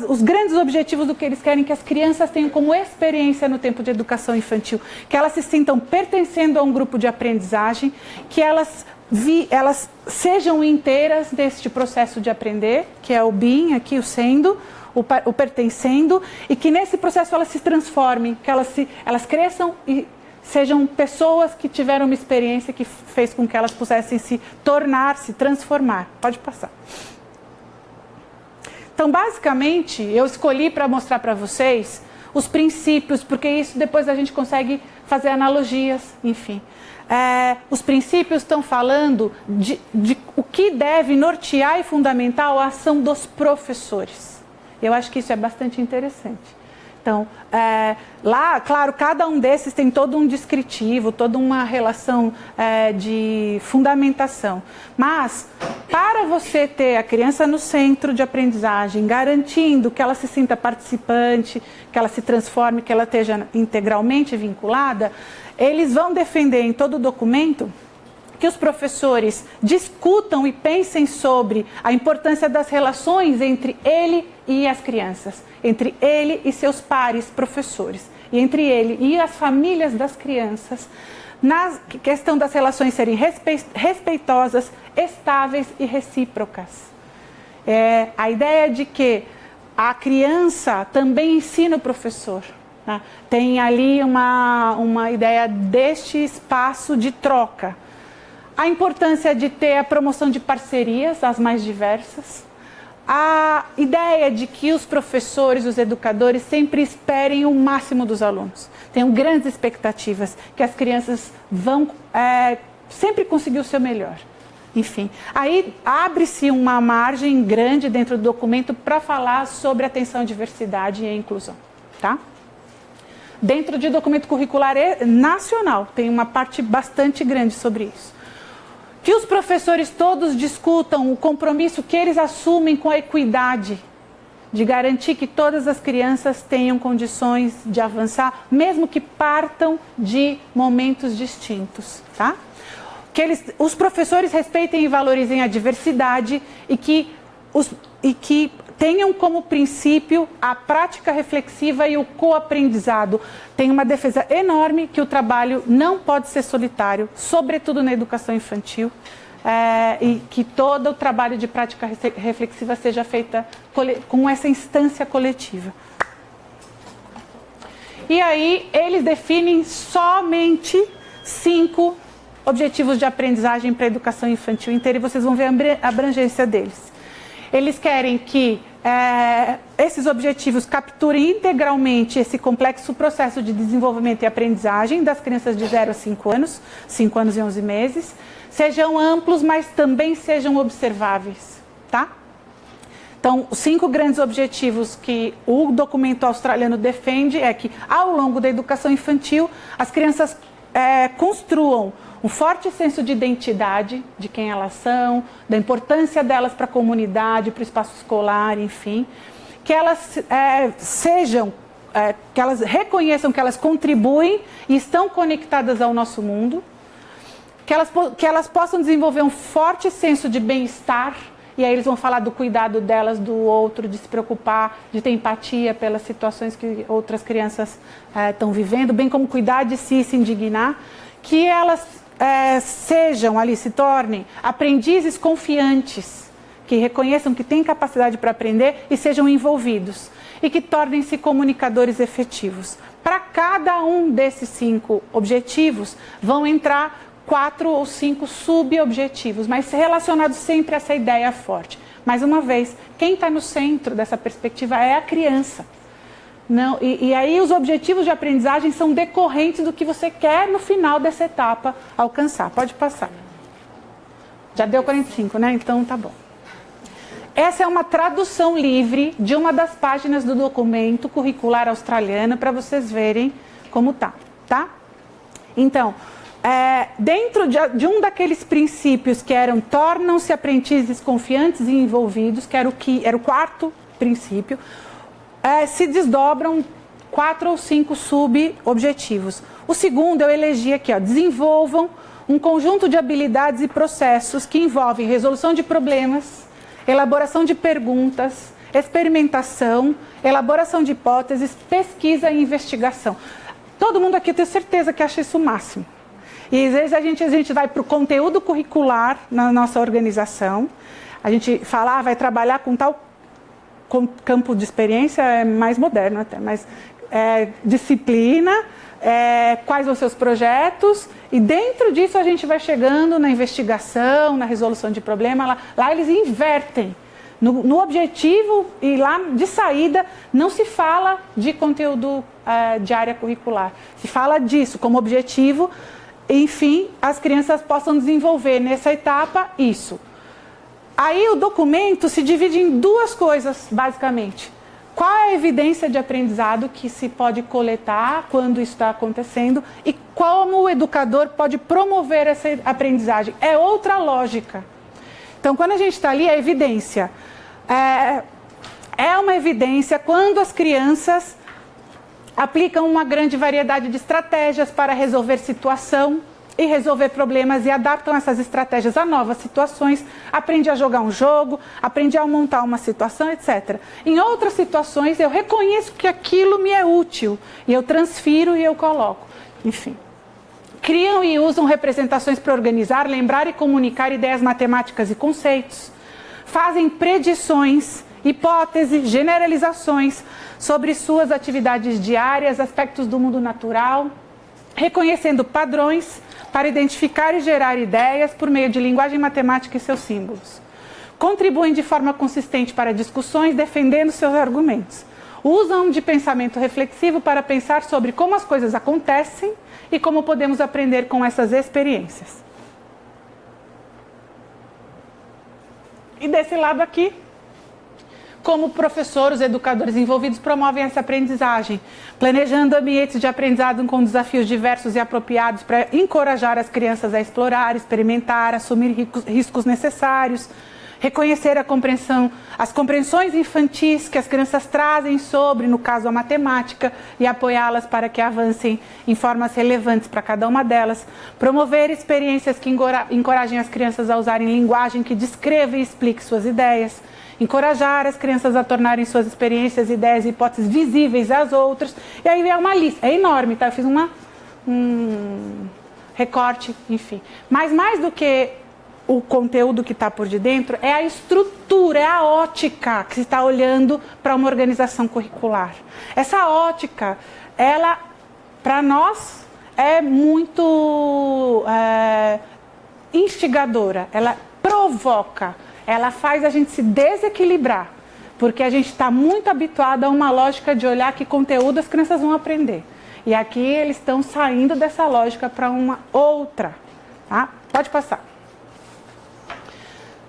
os grandes objetivos do que eles querem que as crianças tenham como experiência no tempo de educação infantil. Que elas se sintam pertencendo a um grupo de aprendizagem, que elas elas sejam inteiras neste processo de aprender, que é o being, aqui o sendo, o pertencendo, e que nesse processo elas se transformem, que elas cresçam e sejam pessoas que tiveram uma experiência que fez com que elas pudessem se tornar, se transformar. Pode passar. Então, basicamente, eu escolhi para mostrar para vocês os princípios, porque isso depois a gente consegue fazer analogias, enfim. Os princípios estão falando de o que deve nortear e fundamentar a ação dos professores. Eu acho que isso é bastante interessante. Então, lá, claro, cada um desses tem todo um descritivo, toda uma relação de fundamentação. Mas, para você ter a criança no centro de aprendizagem, garantindo que ela se sinta participante, que ela se transforme, que ela esteja integralmente vinculada, eles vão defender em todo o documento que os professores discutam e pensem sobre a importância das relações entre ele e as crianças, entre ele e seus pares professores, e entre ele e as famílias das crianças, na questão das relações serem respeitosas, estáveis e recíprocas. A ideia de que a criança também ensina o professor. Né? Tem ali uma ideia deste espaço de troca. A importância de ter a promoção de parcerias, as mais diversas. A ideia de que os professores, os educadores, sempre esperem o máximo dos alunos. Tenham grandes expectativas, que as crianças vão sempre conseguir o seu melhor. Enfim, aí abre-se uma margem grande dentro do documento para falar sobre atenção à diversidade e inclusão. Tá? Dentro de documento curricular nacional, tem uma parte bastante grande sobre isso. Que os professores todos discutam o compromisso que eles assumem com a equidade, de garantir que todas as crianças tenham condições de avançar, mesmo que partam de momentos distintos, tá? Que os professores respeitem e valorizem a diversidade e que tenham como princípio a prática reflexiva e o coaprendizado. Tem uma defesa enorme que o trabalho não pode ser solitário, sobretudo na educação infantil, e que todo o trabalho de prática reflexiva seja feita com essa instância coletiva. E aí eles definem somente 5 objetivos de aprendizagem para a educação infantil inteira e vocês vão ver a abrangência deles. Eles querem que esses objetivos capturem integralmente esse complexo processo de desenvolvimento e aprendizagem das crianças de 0 a 5 anos, 5 anos e 11 meses, sejam amplos, mas também sejam observáveis, tá? Então, os 5 grandes objetivos que o documento australiano defende é que, ao longo da educação infantil, as crianças construam um forte senso de identidade, de quem elas são, da importância delas para a comunidade, para o espaço escolar, enfim. Que elas que elas reconheçam que elas contribuem e estão conectadas ao nosso mundo. Que elas possam desenvolver um forte senso de bem-estar, e aí eles vão falar do cuidado delas, do outro, de se preocupar, de ter empatia pelas situações que outras crianças estão vivendo, bem como cuidar de si e se indignar. Que elas se tornem aprendizes confiantes, que reconheçam que têm capacidade para aprender e sejam envolvidos, e que tornem-se comunicadores efetivos. Para cada um desses 5 objetivos, vão entrar 4 ou 5 subobjetivos, mas relacionados sempre a essa ideia forte. Mais uma vez, quem está no centro dessa perspectiva é a criança. Não, e aí os objetivos de aprendizagem são decorrentes do que você quer no final dessa etapa alcançar. Pode passar. Já deu 45, né? Então tá bom. Essa é uma tradução livre de uma das páginas do documento curricular australiano para vocês verem como tá? Então, dentro de um daqueles princípios que eram tornam-se aprendizes confiantes e envolvidos, que era o 4º princípio, se desdobram 4 ou 5 sub-objetivos. O segundo eu elegi aqui, desenvolvam um conjunto de habilidades e processos que envolvem resolução de problemas, elaboração de perguntas, experimentação, elaboração de hipóteses, pesquisa e investigação. Todo mundo aqui tem certeza que acha isso o máximo. E às vezes a gente vai para o conteúdo curricular na nossa organização, a gente fala, vai trabalhar com campo de experiência, é mais moderno até, mas disciplina, quais vão ser os projetos, e dentro disso a gente vai chegando na investigação, na resolução de problema, lá eles invertem. No objetivo e lá de saída não se fala de conteúdo de área curricular, se fala disso como objetivo, enfim, as crianças possam desenvolver nessa etapa isso. Aí o documento se divide em duas coisas, basicamente. Qual é a evidência de aprendizado que se pode coletar quando isso está acontecendo e como o educador pode promover essa aprendizagem? É outra lógica. Então, quando a gente está ali, a evidência é uma evidência quando as crianças aplicam uma grande variedade de estratégias para resolver situação e resolver problemas e adaptam essas estratégias a novas situações, aprende a jogar um jogo, aprende a montar uma situação, etc. Em outras situações, eu reconheço que aquilo me é útil e eu transfiro e eu coloco. Enfim. Criam e usam representações para organizar, lembrar e comunicar ideias matemáticas e conceitos. Fazem predições, hipóteses, generalizações sobre suas atividades diárias, aspectos do mundo natural, reconhecendo padrões para identificar e gerar ideias por meio de linguagem matemática e seus símbolos. Contribuem de forma consistente para discussões, defendendo seus argumentos. Usam de pensamento reflexivo para pensar sobre como as coisas acontecem e como podemos aprender com essas experiências. E desse lado aqui, como professores, os educadores envolvidos promovem essa aprendizagem, planejando ambientes de aprendizado com desafios diversos e apropriados para encorajar as crianças a explorar, experimentar, assumir riscos necessários, reconhecer as compreensões infantis que as crianças trazem sobre, no caso, a matemática, e apoiá-las para que avancem em formas relevantes para cada uma delas, promover experiências que encorajem as crianças a usarem linguagem que descreva e explique suas ideias, encorajar as crianças a tornarem suas experiências, ideias e hipóteses visíveis às outras. E aí é uma lista, é enorme, tá? Eu fiz um recorte, enfim. Mas mais do que o conteúdo que está por de dentro, é a estrutura, é a ótica que se está olhando para uma organização curricular. Essa ótica, ela, para nós, é muito instigadora, ela provoca, ela faz a gente se desequilibrar, porque a gente está muito habituado a uma lógica de olhar que conteúdo as crianças vão aprender. E aqui eles estão saindo dessa lógica para uma outra. Tá? Pode passar.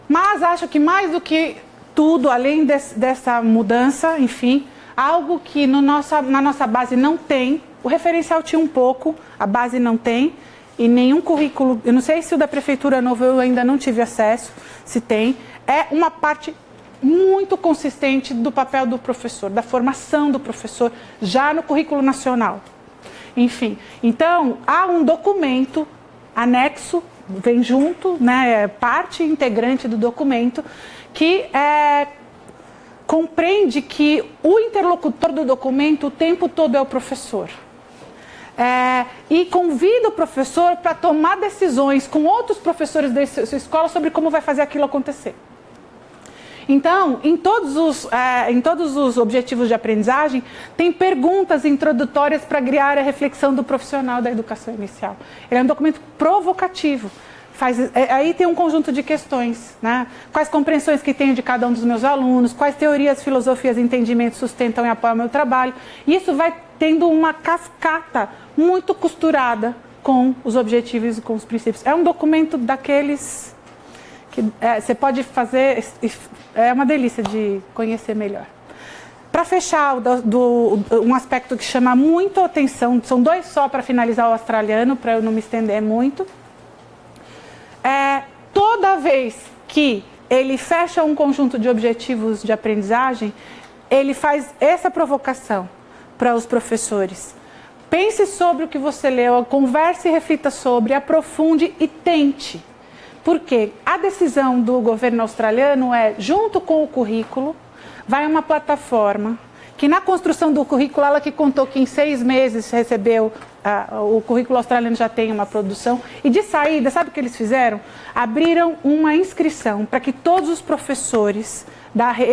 Mas acho que mais do que tudo, além dessa mudança, enfim, algo que na nossa base não tem, o referencial tinha um pouco, a base não tem, e nenhum currículo, eu não sei se o da Prefeitura Novo eu ainda não tive acesso, se tem, é uma parte muito consistente do papel do professor, da formação do professor, já no currículo nacional. Enfim, então, há um documento anexo, vem junto, né, é parte integrante do documento, que compreende que o interlocutor do documento o tempo todo é o professor. E convida o professor para tomar decisões com outros professores da sua escola sobre como vai fazer aquilo acontecer. Então, em todos os objetivos de aprendizagem, tem perguntas introdutórias para guiar a reflexão do profissional da educação inicial. Ele é um documento provocativo. Aí tem um conjunto de questões, né? Quais compreensões que tenho de cada um dos meus alunos, quais teorias, filosofias e entendimentos sustentam e apoiam o meu trabalho. E isso vai tendo uma cascata muito costurada com os objetivos e com os princípios. É um documento daqueles que você pode fazer, é uma delícia de conhecer melhor. Para fechar, um aspecto que chama muito a atenção, são dois só para finalizar o australiano, para eu não me estender muito. Toda vez que ele fecha um conjunto de objetivos de aprendizagem, ele faz essa provocação para os professores. Pense sobre o que você leu, converse e reflita sobre, aprofunde e tente. Porque a decisão do governo australiano junto com o currículo, vai uma plataforma que na construção do currículo, ela que contou que em 6 meses recebeu o currículo australiano já tem uma produção. E de saída, sabe o que eles fizeram? Abriram uma inscrição para que todos os professores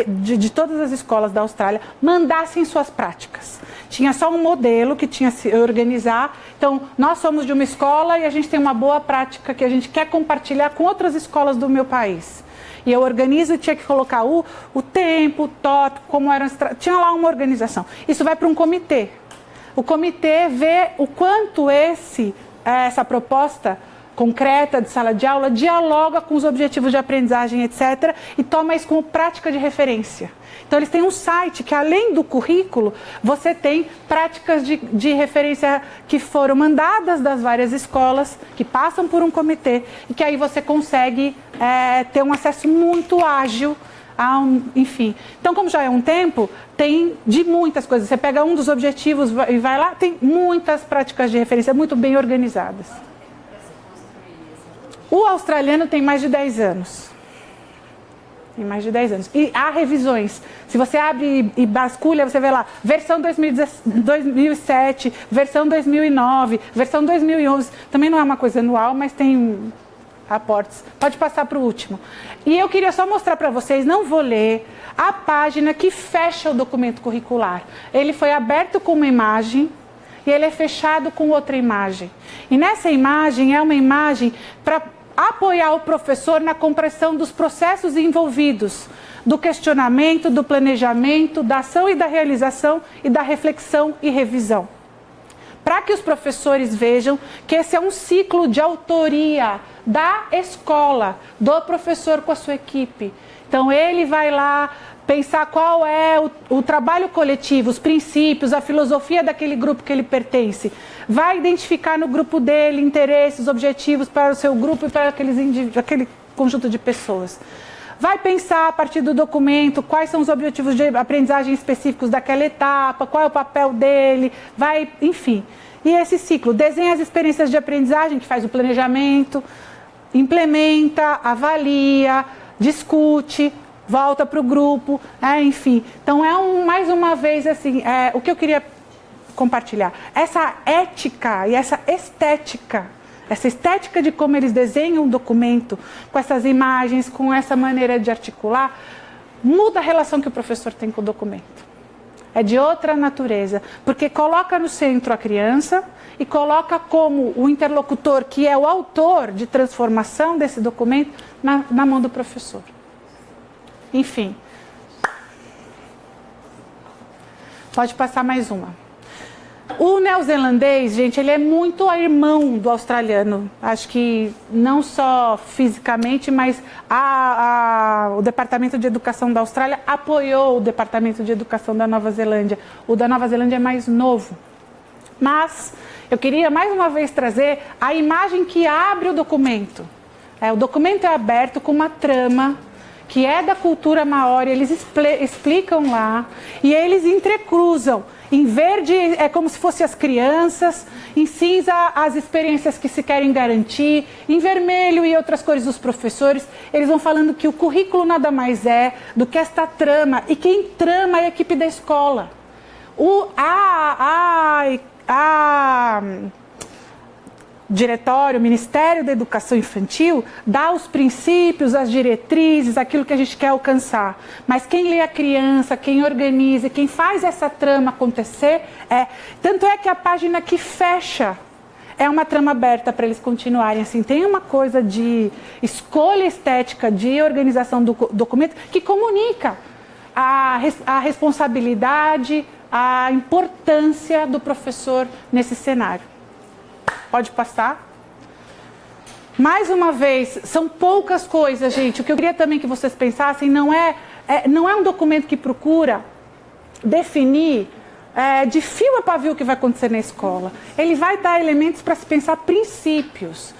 de todas as escolas da Austrália mandassem suas práticas. Tinha só um modelo que tinha que se organizar. Então, nós somos de uma escola e a gente tem uma boa prática que a gente quer compartilhar com outras escolas do meu país. E eu organizo e tinha que colocar o tempo, o tópico, como era... Tinha lá uma organização. Isso vai para um comitê. O comitê vê o quanto essa proposta concreta de sala de aula dialoga com os objetivos de aprendizagem, etc. E toma isso como prática de referência. Então, eles têm um site que, além do currículo, você tem práticas de referência que foram mandadas das várias escolas, que passam por um comitê, e que aí você consegue ter um acesso muito ágil enfim. Então, como já é um tempo, tem de muitas coisas. Você pega um dos objetivos e vai lá, tem muitas práticas de referência muito bem organizadas. O australiano tem mais de 10 anos. Tem mais de 10 anos. E há revisões. Se você abre e basculha, você vê lá, versão 2007, versão 2009, versão 2011. Também não é uma coisa anual, mas tem aportes. Pode passar para o último. E eu queria só mostrar para vocês, não vou ler, a página que fecha o documento curricular. Ele foi aberto com uma imagem e ele é fechado com outra imagem. E nessa imagem é uma imagem para apoiar o professor na compreensão dos processos envolvidos, do questionamento, do planejamento, da ação e da realização e da reflexão e revisão. Para que os professores vejam que esse é um ciclo de autoria da escola, do professor com a sua equipe. Então ele vai lá pensar qual é o trabalho coletivo, os princípios, a filosofia daquele grupo que ele pertence. Vai identificar no grupo dele interesses, objetivos para o seu grupo e para aquele conjunto de pessoas. Vai pensar a partir do documento quais são os objetivos de aprendizagem específicos daquela etapa, qual é o papel dele, enfim. E esse ciclo desenha as experiências de aprendizagem, que faz o planejamento, implementa, avalia, discute, volta para o grupo, enfim. Então, mais uma vez, assim, o que eu queria compartilhar. Essa ética e essa estética de como eles desenham o documento, com essas imagens, com essa maneira de articular, muda a relação que o professor tem com o documento. É de outra natureza, porque coloca no centro a criança e coloca como o interlocutor, que é o autor de transformação desse documento, na mão do professor. Enfim. Pode passar mais uma. O neozelandês, gente, ele é muito irmão do australiano. Acho que não só fisicamente, mas o Departamento de Educação da Austrália apoiou o Departamento de Educação da Nova Zelândia. O da Nova Zelândia é mais novo. Mas eu queria mais uma vez trazer a imagem que abre o documento. O documento é aberto com uma trama que é da cultura maori, eles explicam lá, e eles entrecruzam. Em verde é como se fossem as crianças, em cinza as experiências que se querem garantir, em vermelho e outras cores os professores. Eles vão falando que o currículo nada mais é do que esta trama, e quem trama é a equipe da escola. Diretório, Ministério da Educação Infantil, dá os princípios, as diretrizes, aquilo que a gente quer alcançar. Mas quem lê a criança, quem organiza, quem faz essa trama acontecer, tanto é que a página que fecha é uma trama aberta para eles continuarem. Assim, tem uma coisa de escolha estética, de organização do documento, que comunica a responsabilidade, a importância do professor nesse cenário. Pode passar. Mais uma vez, são poucas coisas, gente. O que eu queria também que vocês pensassem não é um documento que procura definir de fio a pavio o que vai acontecer na escola. Ele vai dar elementos para se pensar princípios,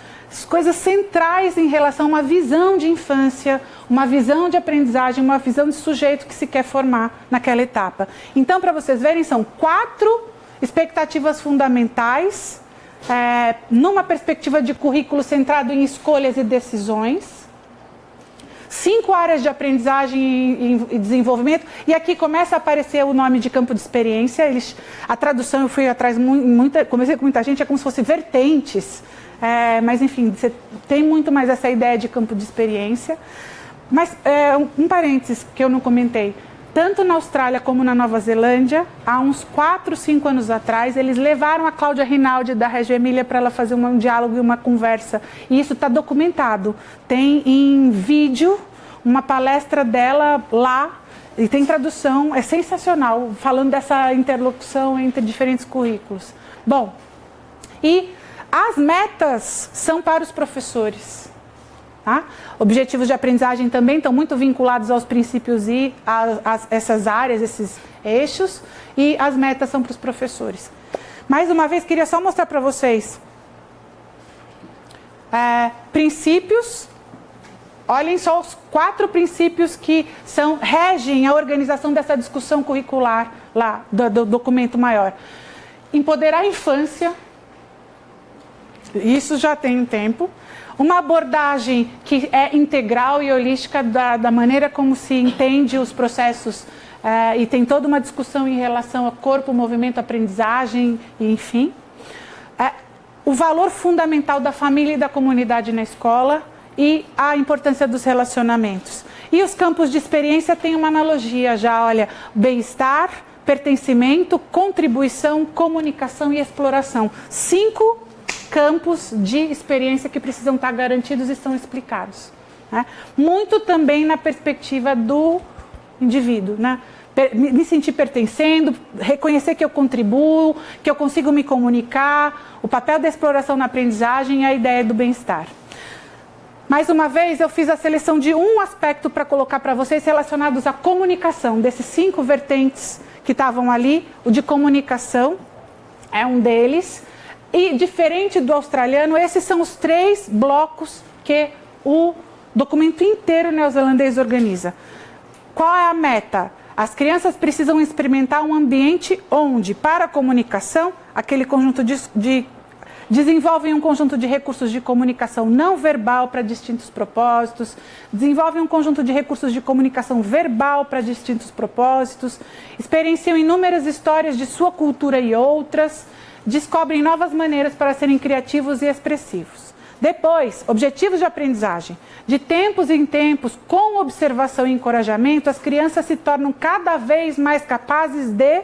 coisas centrais em relação a uma visão de infância, uma visão de aprendizagem, uma visão de sujeito que se quer formar naquela etapa. Então, para vocês verem, são 4 expectativas fundamentais, numa perspectiva de currículo centrado em escolhas e decisões. 5 áreas de aprendizagem e desenvolvimento, e aqui começa a aparecer o nome de campo de experiência. A tradução, eu fui atrás, comecei com muita gente, é como se fosse vertentes, mas enfim, você tem muito mais essa ideia de campo de experiência. Mas um parênteses que eu não comentei, tanto na Austrália como na Nova Zelândia, há uns 4, 5 anos atrás, eles levaram a Cláudia Rinaldi da Reggio Emília para ela fazer um diálogo e uma conversa. E isso está documentado. Tem em vídeo uma palestra dela lá, e tem tradução, é sensacional, falando dessa interlocução entre diferentes currículos. Bom, e as metas são para os professores. Tá? Objetivos de aprendizagem também estão muito vinculados aos princípios e essas áreas, esses eixos, e as metas são para os professores. Mais uma vez, queria só mostrar para vocês princípios. Olhem só os 4 princípios que regem a organização dessa discussão curricular lá, do documento maior. Empoderar a infância, isso já tem um tempo. Uma abordagem que é integral e holística da maneira como se entende os processos e tem toda uma discussão em relação ao corpo, movimento, aprendizagem, enfim. O valor fundamental da família e da comunidade na escola e a importância dos relacionamentos. E os campos de experiência têm uma analogia já, olha, bem-estar, pertencimento, contribuição, comunicação e exploração. 5 campos de experiência que precisam estar garantidos e estão explicados. Né? Muito também na perspectiva do indivíduo, né? Me sentir pertencendo, reconhecer que eu contribuo, que eu consigo me comunicar, o papel da exploração na aprendizagem e a ideia do bem-estar. Mais uma vez, eu fiz a seleção de um aspecto para colocar para vocês relacionados à comunicação, desses 5 vertentes que estavam ali, o de comunicação é um deles. E, diferente do australiano, esses são os 3 blocos que o documento inteiro neozelandês organiza. Qual é a meta? As crianças precisam experimentar um ambiente onde, para a comunicação, aquele conjunto desenvolvem um conjunto de recursos de comunicação não verbal para distintos propósitos, desenvolvem um conjunto de recursos de comunicação verbal para distintos propósitos, experienciam inúmeras histórias de sua cultura e outras, descobrem novas maneiras para serem criativos e expressivos. Depois, objetivos de aprendizagem. De tempos em tempos, com observação e encorajamento, as crianças se tornam cada vez mais capazes de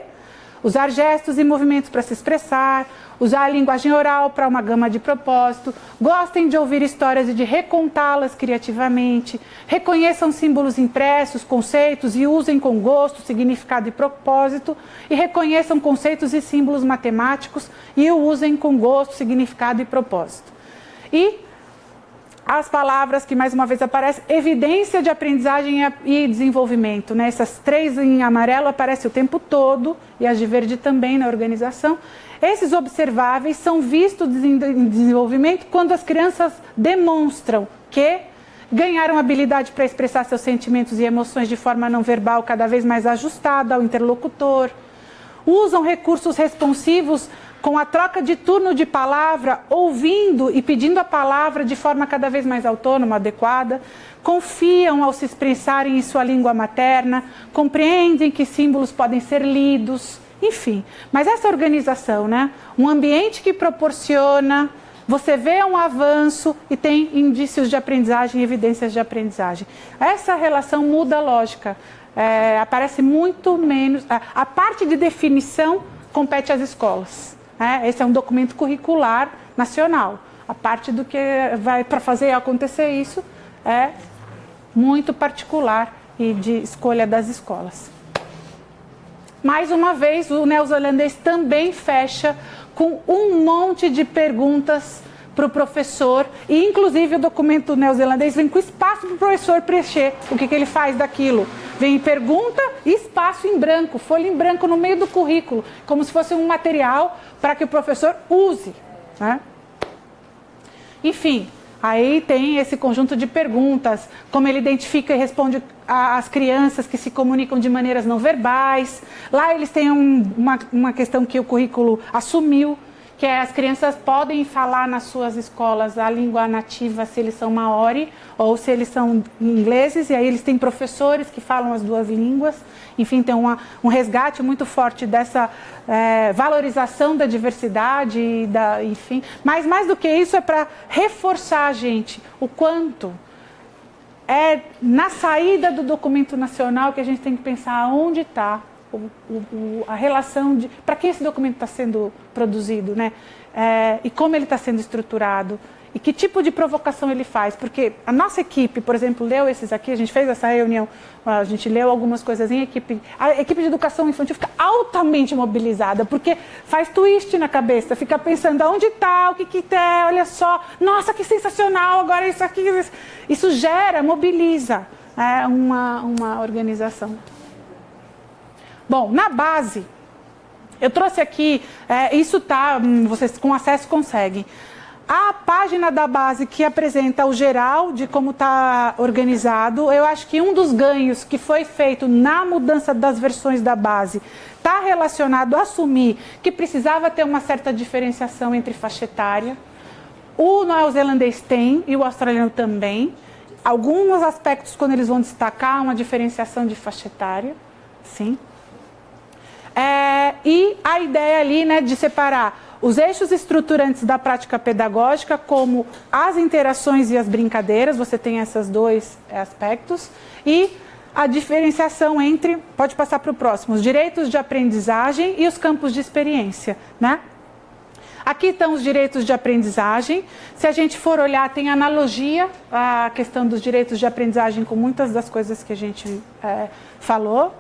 usar gestos e movimentos para se expressar, usar a linguagem oral para uma gama de propósito, gostem de ouvir histórias e de recontá-las criativamente, reconheçam símbolos impressos, conceitos e usem com gosto, significado e propósito, e reconheçam conceitos e símbolos matemáticos e o usem com gosto, significado e propósito. E as palavras que mais uma vez aparecem, evidência de aprendizagem e desenvolvimento, né? Essas 3 em amarelo aparecem o tempo todo, e as de verde também na organização. Esses observáveis são vistos em desenvolvimento quando as crianças demonstram que ganharam habilidade para expressar seus sentimentos e emoções de forma não verbal cada vez mais ajustada ao interlocutor, usam recursos responsivos com a troca de turno de palavra, ouvindo e pedindo a palavra de forma cada vez mais autônoma, adequada, confiam ao se expressarem em sua língua materna, compreendem que símbolos podem ser lidos, enfim. Mas essa organização, né? Um ambiente que proporciona, você vê um avanço e tem indícios de aprendizagem, evidências de aprendizagem. Essa relação muda a lógica, aparece muito menos, a parte de definição compete às escolas. Esse é um documento curricular nacional. A parte do que vai para fazer acontecer isso é muito particular e de escolha das escolas. Mais uma vez, o neozelandês também fecha com um monte de perguntas para o professor, e inclusive o documento neozelandês vem com espaço para o professor preencher o que ele faz daquilo. Vem pergunta e espaço em branco, folha em branco no meio do currículo, como se fosse um material para que o professor use. Né? Enfim, aí tem esse conjunto de perguntas, como ele identifica e responde às crianças que se comunicam de maneiras não verbais. Lá eles têm uma questão que o currículo assumiu, que as crianças podem falar nas suas escolas a língua nativa se eles são maori ou se eles são ingleses, e aí eles têm professores que falam as duas línguas. Enfim, tem um resgate muito forte dessa valorização da diversidade, enfim. Mas mais do que isso, é para reforçar a gente o quanto é na saída do documento nacional que a gente tem que pensar onde está a relação de para quem esse documento está sendo produzido, né? E como ele está sendo estruturado e que tipo de provocação ele faz, porque a nossa equipe, por exemplo, leu esses aqui, a gente fez essa reunião, a gente leu algumas coisas em equipe, a equipe de educação infantil fica altamente mobilizada, porque faz twist na cabeça, fica pensando aonde está, o que é, olha só, nossa, que sensacional, agora isso aqui, isso gera, mobiliza uma organização. Bom, na base, eu trouxe aqui, isso tá, vocês com acesso conseguem. A página da base que apresenta o geral de como está organizado, eu acho que um dos ganhos que foi feito na mudança das versões da base está relacionado a assumir que precisava ter uma certa diferenciação entre faixa etária. O neozelandês tem e o australiano também. Alguns aspectos, quando eles vão destacar, uma diferenciação de faixa etária, sim. E a ideia ali, né, de separar os eixos estruturantes da prática pedagógica, como as interações e as brincadeiras, você tem esses dois aspectos, e a diferenciação entre, pode passar para o próximo, os direitos de aprendizagem e os campos de experiência, né? Aqui estão os direitos de aprendizagem. Se a gente for olhar, tem analogia à questão dos direitos de aprendizagem com muitas das coisas que a gente falou.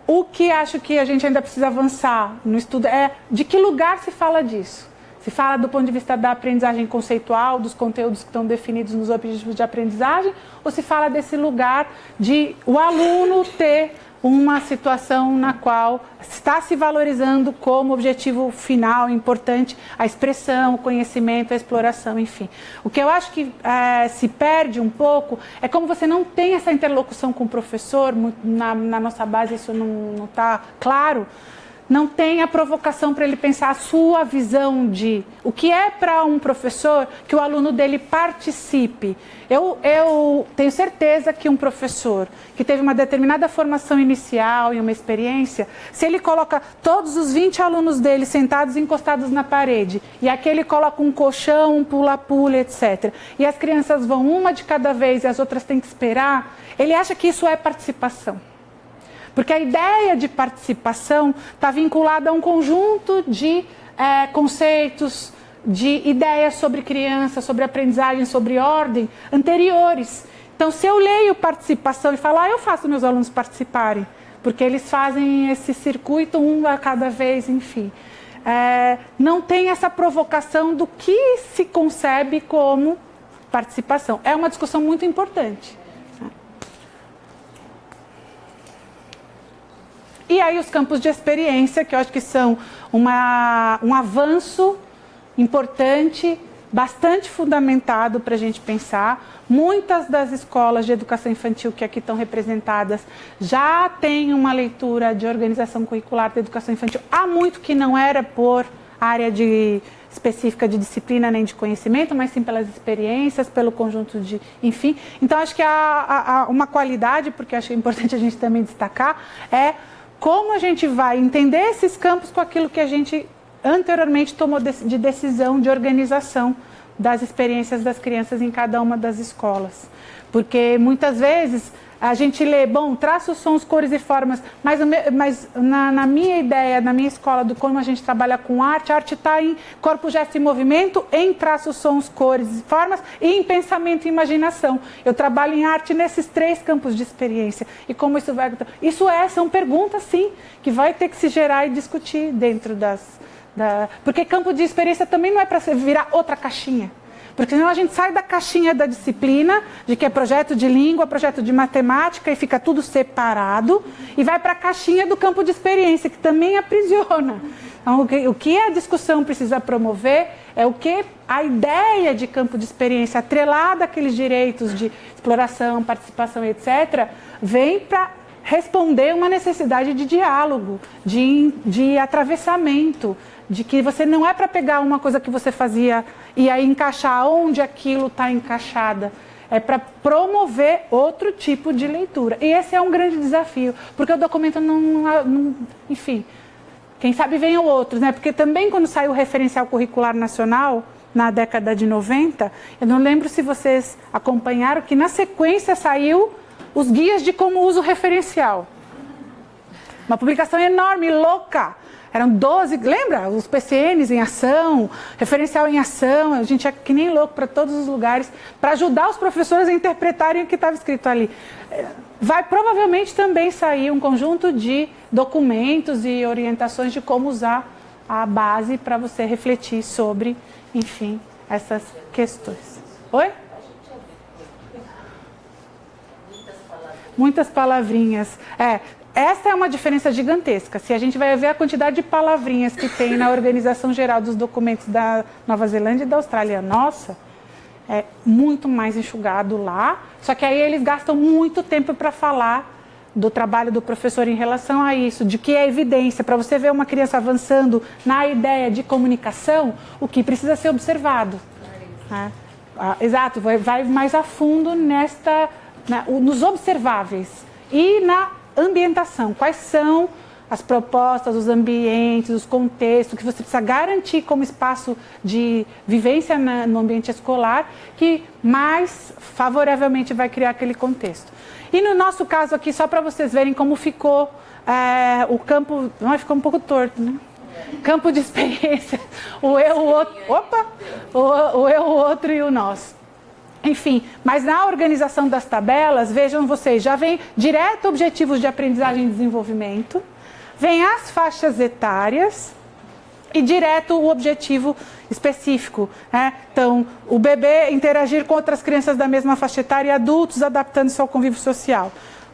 O que acho que a gente ainda precisa avançar no estudo é de que lugar se fala disso. Se fala do ponto de vista da aprendizagem conceitual, dos conteúdos que estão definidos nos objetivos de aprendizagem, ou se fala desse lugar de o aluno ter uma situação na qual está se valorizando como objetivo final, importante, a expressão, o conhecimento, a exploração, enfim. O que eu acho que se perde um pouco é como você não tem essa interlocução com o professor, na nossa base isso não está claro, não tem a provocação para ele pensar a sua visão de o que é para um professor que o aluno dele participe. Eu tenho certeza que um professor que teve uma determinada formação inicial e uma experiência, se ele coloca todos os 20 alunos dele sentados encostados na parede, e aqui ele coloca um colchão, um pula-pula, etc., e as crianças vão uma de cada vez e as outras têm que esperar, ele acha que isso é participação. Porque a ideia de participação está vinculada a um conjunto de conceitos, de ideias sobre criança, sobre aprendizagem, sobre ordem, anteriores. Então, se eu leio participação e falo, eu faço meus alunos participarem, porque eles fazem esse circuito um a cada vez, enfim. Não tem essa provocação do que se concebe como participação. É uma discussão muito importante. E aí os campos de experiência, que eu acho que são um avanço importante, bastante fundamentado para a gente pensar. Muitas das escolas de educação infantil que aqui estão representadas já têm uma leitura de organização curricular da educação infantil. Há muito que não era por área específica de disciplina nem de conhecimento, mas sim pelas experiências, pelo conjunto de... Enfim, então acho que há uma qualidade, porque acho importante a gente também destacar, como a gente vai entender esses campos com aquilo que a gente anteriormente tomou de decisão de organização das experiências das crianças em cada uma das escolas. Porque muitas vezes a gente lê, traços, sons, cores e formas, mas na minha ideia, na minha escola, do como a gente trabalha com arte, a arte está em corpo, gesto e movimento, em traços, sons, cores e formas e em pensamento e imaginação. Eu trabalho em arte nesses 3 campos de experiência. E como isso vai... são perguntas, sim, que vai ter que se gerar e discutir dentro porque campo de experiência também não é para virar outra caixinha. Porque senão a gente sai da caixinha da disciplina, de que é projeto de língua, projeto de matemática, e fica tudo separado, e vai para a caixinha do campo de experiência, que também aprisiona. Então, o que a discussão precisa promover é o que a ideia de campo de experiência, atrelada àqueles direitos de exploração, participação, etc., vem para responder uma necessidade de diálogo, de atravessamento, de que você não é para pegar uma coisa que você fazia e aí encaixar onde aquilo está encaixada. É para promover outro tipo de leitura. E esse é um grande desafio, porque o documento não enfim, quem sabe venham outros, né? Porque também quando saiu o referencial curricular nacional, na década de 90, eu não lembro se vocês acompanharam que na sequência saiu os guias de como usa o referencial. Uma publicação enorme, louca. Eram 12, lembra? Os PCNs em ação, referencial em ação, a gente é que nem louco para todos os lugares, para ajudar os professores a interpretarem o que estava escrito ali. Vai provavelmente também sair um conjunto de documentos e orientações de como usar a base para você refletir sobre, enfim, essas questões. Oi? Muitas palavrinhas. Essa é uma diferença gigantesca. Se a gente vai ver a quantidade de palavrinhas que tem na organização geral dos documentos da Nova Zelândia e da Austrália, nossa, é muito mais enxugado lá. Só que aí eles gastam muito tempo para falar do trabalho do professor em relação a isso, de que é evidência. Para você ver uma criança avançando na ideia de comunicação, o que precisa ser observado. Exato, vai mais a fundo nos observáveis e na ambientação. Quais são as propostas, os ambientes, os contextos que você precisa garantir como espaço de vivência no ambiente escolar que mais favoravelmente vai criar aquele contexto. E no nosso caso aqui, só para vocês verem como ficou o campo, ficou um pouco torto, né? Campo de experiência, o eu, o outro, o eu, o outro e o nós. Enfim, mas na organização das tabelas, vejam vocês, já vem direto objetivos de aprendizagem e desenvolvimento, vem as faixas etárias e direto o objetivo específico, né? Então, o bebê interagir com outras crianças da mesma faixa etária e adultos adaptando-se ao convívio social.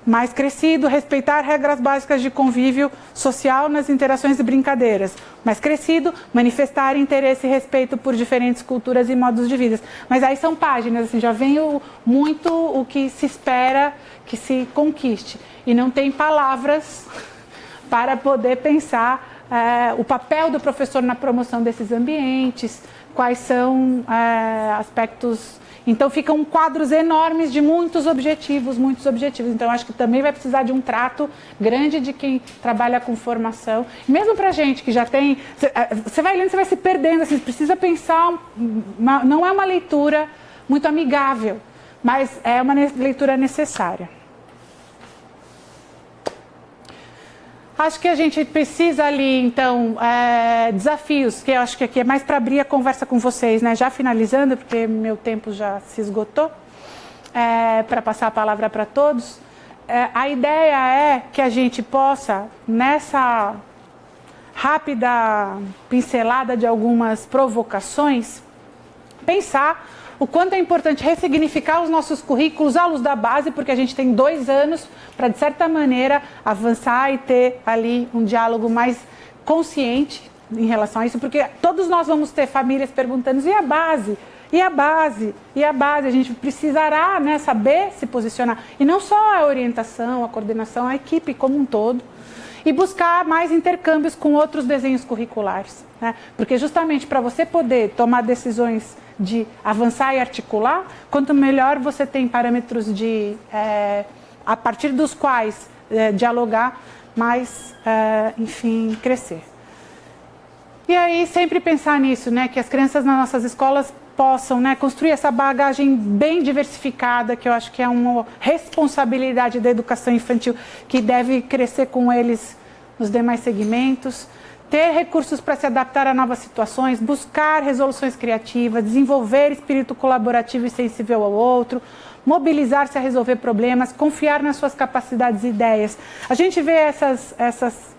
Mais crescido, respeitar regras básicas de convívio social nas interações e brincadeiras. Mais crescido, manifestar interesse e respeito por diferentes culturas e modos de vida. Mas aí são páginas, assim, já vem muito o que se espera que se conquiste. E não tem palavras para poder pensar o papel do professor na promoção desses ambientes, quais são aspectos. Então ficam quadros enormes de muitos objetivos. Então acho que também vai precisar de um trato grande de quem trabalha com formação. Mesmo para gente que já tem, você vai lendo, você vai se perdendo, assim, precisa pensar, não é uma leitura muito amigável, mas é uma leitura necessária. Acho que a gente precisa ali, então, desafios, que eu acho que aqui é mais para abrir a conversa com vocês, né? Já finalizando, porque meu tempo já se esgotou, para passar a palavra para todos. A ideia é que a gente possa, nessa rápida pincelada de algumas provocações, pensar o quanto é importante ressignificar os nossos currículos à luz da base, porque a gente tem 2 anos para, de certa maneira, avançar e ter ali um diálogo mais consciente em relação a isso, porque todos nós vamos ter famílias perguntando, e a base? E a base? E a base? A gente precisará, né, saber se posicionar. E não só a orientação, a coordenação, a equipe como um todo. E buscar mais intercâmbios com outros desenhos curriculares, né? Porque justamente para você poder tomar decisões de avançar e articular, quanto melhor você tem parâmetros a partir dos quais dialogar, mais, enfim, crescer. E aí sempre pensar nisso, né? Que as crianças nas nossas escolas possam, né, construir essa bagagem bem diversificada, que eu acho que é uma responsabilidade da educação infantil que deve crescer com eles nos demais segmentos. Ter recursos para se adaptar a novas situações, buscar resoluções criativas, desenvolver espírito colaborativo e sensível ao outro, mobilizar-se a resolver problemas, confiar nas suas capacidades e ideias. A gente vê essas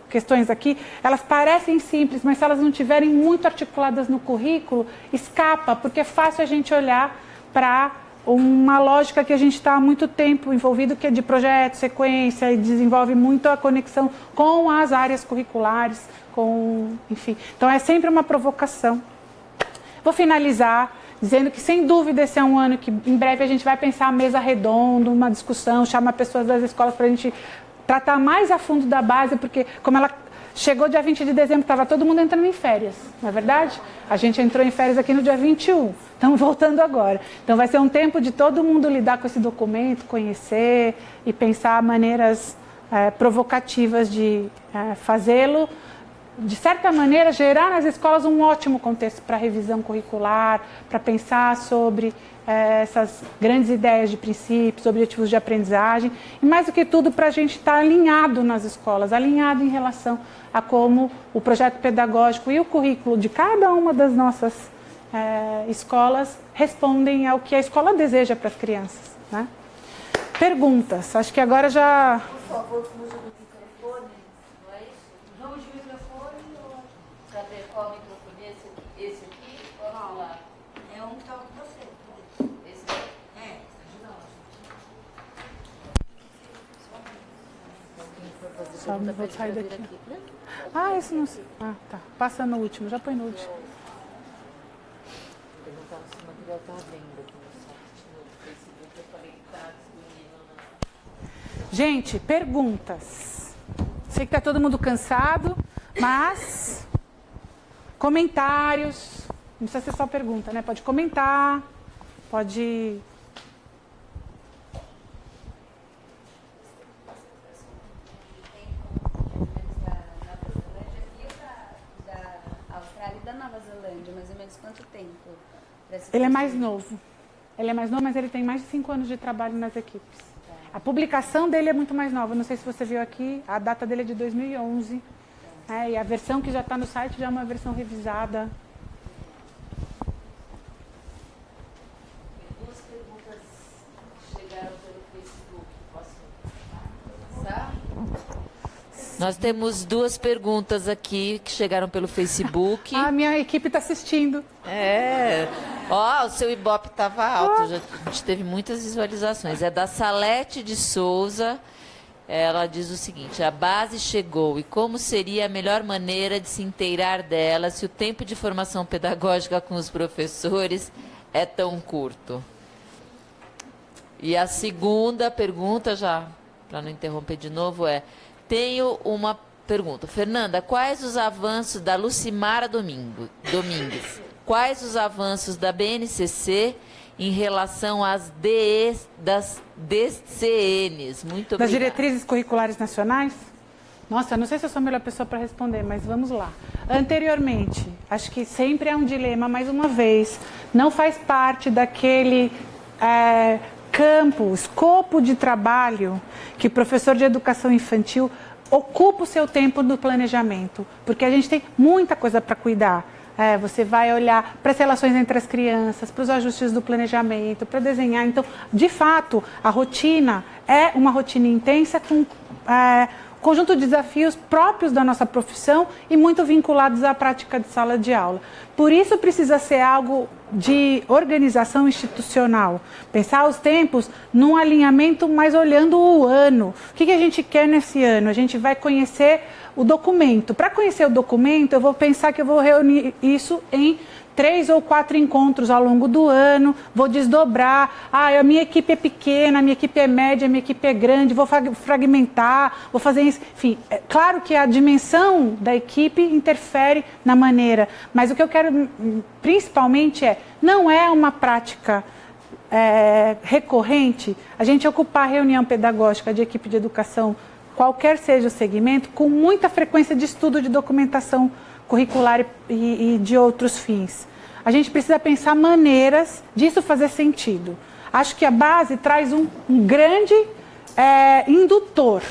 questões aqui, elas parecem simples, mas se elas não estiverem muito articuladas no currículo, escapa, porque é fácil a gente olhar para uma lógica que a gente está há muito tempo envolvido, que é de projeto, sequência, e desenvolve muito a conexão com as áreas curriculares, enfim. Então é sempre uma provocação. Vou finalizar dizendo que, sem dúvida, esse é um ano que em breve a gente vai pensar a mesa redonda, uma discussão, chamar pessoas das escolas para a gente tratar mais a fundo da base, porque como ela chegou dia 20 de dezembro, estava todo mundo entrando em férias, não é verdade? A gente entrou em férias aqui no dia 21, estamos voltando agora. Então vai ser um tempo de todo mundo lidar com esse documento, conhecer e pensar maneiras provocativas de fazê-lo. De certa maneira, gerar nas escolas um ótimo contexto para revisão curricular, para pensar sobre essas grandes ideias de princípios, objetivos de aprendizagem, e mais do que tudo para a gente estar alinhado nas escolas, alinhado em relação a como o projeto pedagógico e o currículo de cada uma das nossas escolas respondem ao que a escola deseja para as crianças, né? Perguntas, acho que agora já... Por favor, usa o microfone, não é isso? Vamos de microfone ou... Saber qual microfone? Esse aqui? Qual lá? É um que estava com você. Esse aqui? Só não vou sair daqui. Ah, esse não sei. Ah, tá. Passa no último, já põe no último. Perguntar se o material está à venda aqui no site, no Facebook. Eu falei que está disponível na... Gente, perguntas. Sei que está todo mundo cansado, mas comentários. Não precisa ser só pergunta, né? Pode comentar, pode... Da Nova Zelândia, mais ou menos quanto tempo? Ele é mais novo. Ele é mais novo, mas ele tem mais de 5 anos de trabalho nas equipes. A publicação dele é muito mais nova. Não sei se você viu aqui, a data dele é de 2011. E a versão que já está no site já é uma versão revisada. Duas perguntas chegaram pelo Facebook. Posso passar? Nós temos duas perguntas aqui que chegaram pelo Facebook. A minha equipe está assistindo. O seu Ibope estava alto, a gente teve muitas visualizações. É da Salete de Souza. Ela diz o seguinte: a base chegou e como seria a melhor maneira de se inteirar dela se o tempo de formação pedagógica com os professores é tão curto? E a segunda pergunta, já para não interromper de novo, tenho uma pergunta. Fernanda, quais os avanços da Lucimara Domingues? Quais os avanços da BNCC em relação às das DCNs? Muito obrigada. Das diretrizes curriculares nacionais? Nossa, não sei se eu sou a melhor pessoa para responder, mas vamos lá. Anteriormente, acho que sempre é um dilema, mais uma vez, não faz parte daquele... escopo de trabalho que o professor de educação infantil ocupa o seu tempo no planejamento, porque a gente tem muita coisa para cuidar. Você vai olhar para as relações entre as crianças, para os ajustes do planejamento, para desenhar. Então, de fato, a rotina é uma rotina intensa com conjunto de desafios próprios da nossa profissão e muito vinculados à prática de sala de aula. Por isso precisa ser algo de organização institucional. Pensar os tempos num alinhamento, mas olhando o ano. O que a gente quer nesse ano? A gente vai conhecer o documento. Para conhecer o documento, eu vou pensar que eu vou reunir isso em 3 ou 4 encontros ao longo do ano, vou desdobrar, a minha equipe é pequena, a minha equipe é média, a minha equipe é grande, vou fragmentar, vou fazer isso. Enfim, é claro que a dimensão da equipe interfere na maneira, mas o que eu quero principalmente não é uma prática recorrente, a gente ocupar reunião pedagógica de equipe de educação, qualquer seja o segmento, com muita frequência de estudo de documentação curricular e de outros fins. A gente precisa pensar maneiras disso fazer sentido. Acho que a base traz um grande indutor.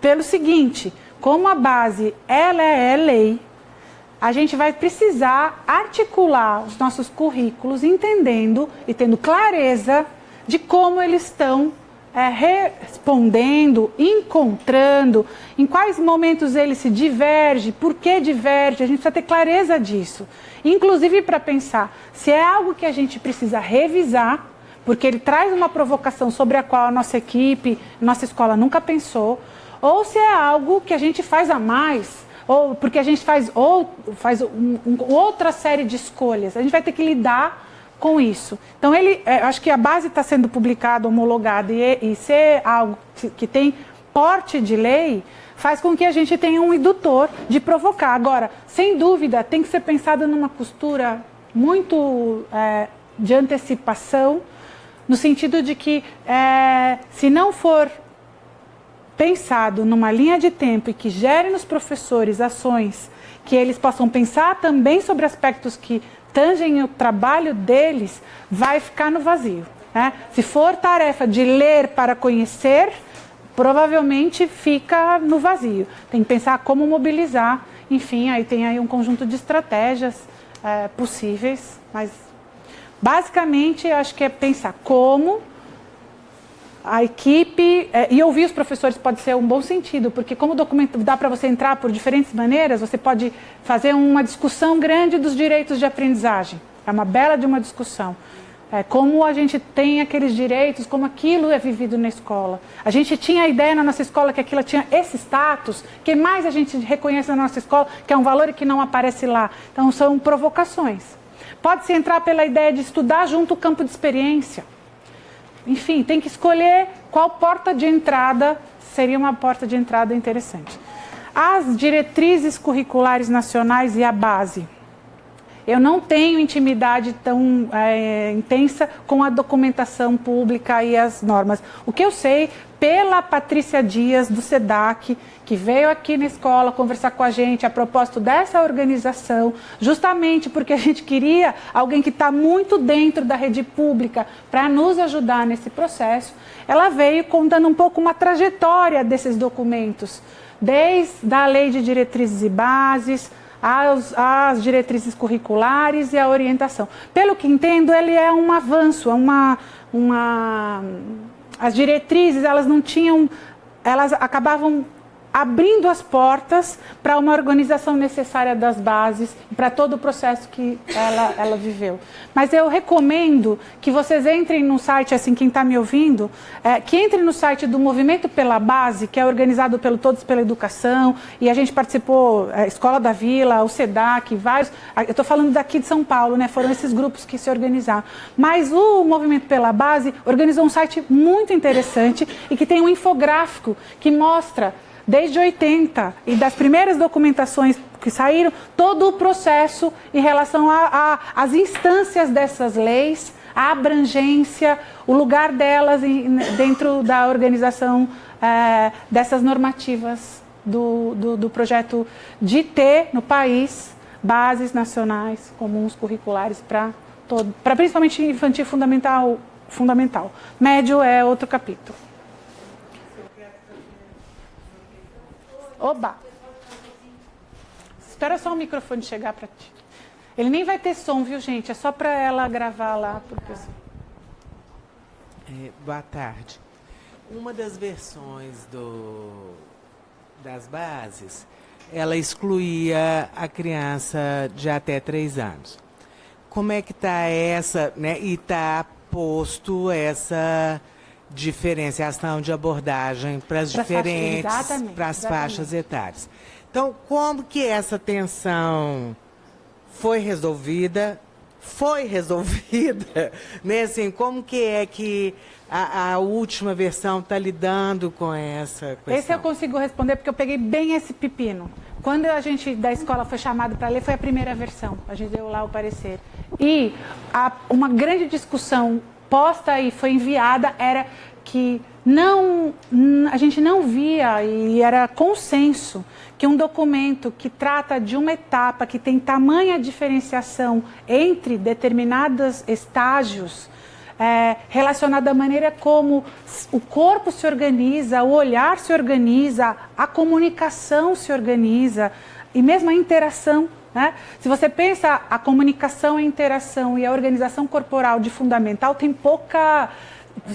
Pelo seguinte, como a base ela é lei, a gente vai precisar articular os nossos currículos entendendo e tendo clareza de como eles estão respondendo, encontrando, em quais momentos ele se diverge, por que diverge, a gente precisa ter clareza disso. Inclusive para pensar se é algo que a gente precisa revisar, porque ele traz uma provocação sobre a qual a nossa equipe, nossa escola nunca pensou, ou se é algo que a gente faz a mais, ou porque a gente faz outra série de escolhas. A gente vai ter que lidar com isso. Então, acho que a base está sendo publicada, homologada, e ser algo que tem porte de lei faz com que a gente tenha um indutor de provocar. Agora, sem dúvida, tem que ser pensado numa costura muito de antecipação, no sentido de que, se não for pensado numa linha de tempo e que gere nos professores ações que eles possam pensar também sobre aspectos que tangem o trabalho deles, vai ficar no vazio, né? Se for tarefa de ler para conhecer, provavelmente fica no vazio. Tem que pensar como mobilizar, enfim, aí tem aí um conjunto de estratégias possíveis, mas basicamente acho que é pensar como a equipe, e ouvir os professores pode ser um bom sentido, porque como o documento dá para você entrar por diferentes maneiras, você pode fazer uma discussão grande dos direitos de aprendizagem. É uma bela de uma discussão. Como a gente tem aqueles direitos, como aquilo é vivido na escola. A gente tinha a ideia na nossa escola que aquilo tinha esse status, que mais a gente reconhece na nossa escola, que é um valor e que não aparece lá. Então são provocações. Pode-se entrar pela ideia de estudar junto o campo de experiência. Enfim, tem que escolher qual porta de entrada seria uma porta de entrada interessante. As diretrizes curriculares nacionais e a base. Eu não tenho intimidade tão intensa com a documentação pública e as normas. O que eu sei, pela Patrícia Dias, do SEDAC, que veio aqui na escola conversar com a gente a propósito dessa organização, justamente porque a gente queria alguém que está muito dentro da rede pública para nos ajudar nesse processo, ela veio contando um pouco uma trajetória desses documentos, desde a Lei de Diretrizes e Bases, as diretrizes curriculares e a orientação. Pelo que entendo, ele é um avanço, as diretrizes, elas acabavam abrindo as portas para uma organização necessária das bases, para todo o processo que ela viveu. Mas eu recomendo que vocês entrem no site, assim, quem está me ouvindo, que entre no site do Movimento pela Base, que é organizado pelo Todos pela Educação, e a gente participou, Escola da Vila, o SEDAC, vários, eu estou falando daqui de São Paulo, né? Foram esses grupos que se organizaram. Mas o Movimento pela Base organizou um site muito interessante e que tem um infográfico que mostra desde 80 e das primeiras documentações que saíram, todo o processo em relação às instâncias dessas leis, a abrangência, o lugar delas dentro da organização dessas normativas do projeto de ter no país bases nacionais comuns curriculares para principalmente infantil fundamental. Médio é outro capítulo. Oba! Espera só o microfone chegar para ti. Ele nem vai ter som, viu, gente? É só para ela gravar lá. Porque... boa tarde. Uma das versões das bases, ela excluía a criança de até 3 anos. Como é que está essa, né? E está posto essa diferenciação de abordagem para as diferentes, para as faixas etárias. Então, como que essa tensão foi resolvida, né? Assim, como que é que a última versão está lidando com essa questão? Esse eu consigo responder porque eu peguei bem esse pepino. Quando a gente da escola foi chamado para ler, foi a primeira versão. A gente deu lá o parecer. E uma grande discussão posta e foi enviada era que a gente não via, e era consenso, que um documento que trata de uma etapa que tem tamanha diferenciação entre determinados estágios, relacionado à maneira como o corpo se organiza, o olhar se organiza, a comunicação se organiza e mesmo a interação. Né? Se você pensa a comunicação, a interação e a organização corporal de fundamental, tem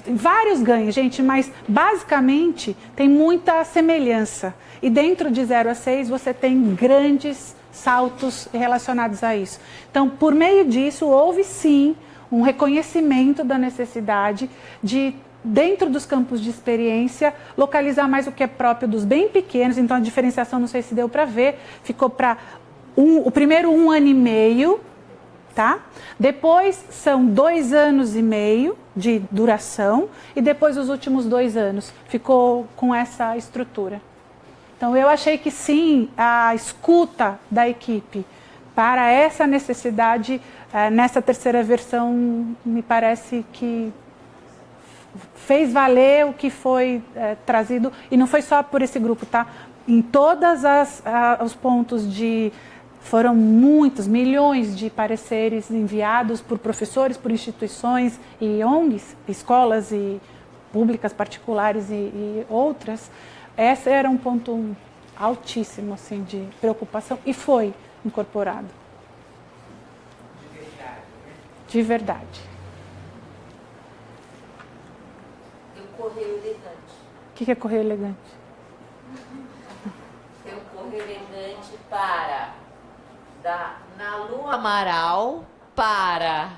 vários ganhos, gente, mas basicamente tem muita semelhança. E dentro de 0 a 6 você tem grandes saltos relacionados a isso. Então, por meio disso, houve sim um reconhecimento da necessidade de, dentro dos campos de experiência, localizar mais o que é próprio dos bem pequenos. Então, a diferenciação, não sei se deu para ver, ficou para o primeiro 1 ano e meio, tá? Depois são 2 anos e meio, de duração e depois os últimos 2 anos ficou com essa estrutura. Então eu achei que sim, a escuta da equipe para essa necessidade, nessa terceira versão, me parece que fez valer o que foi trazido, e não foi só por esse grupo, tá? Em todos os pontos foram muitos, milhões de pareceres enviados por professores, por instituições e ONGs, escolas e públicas, particulares e outras. Esse era um ponto altíssimo assim, de preocupação e foi incorporado. De verdade. Tem um correio elegante. O que é correio elegante? Tem um correio elegante para da Nalu Amaral para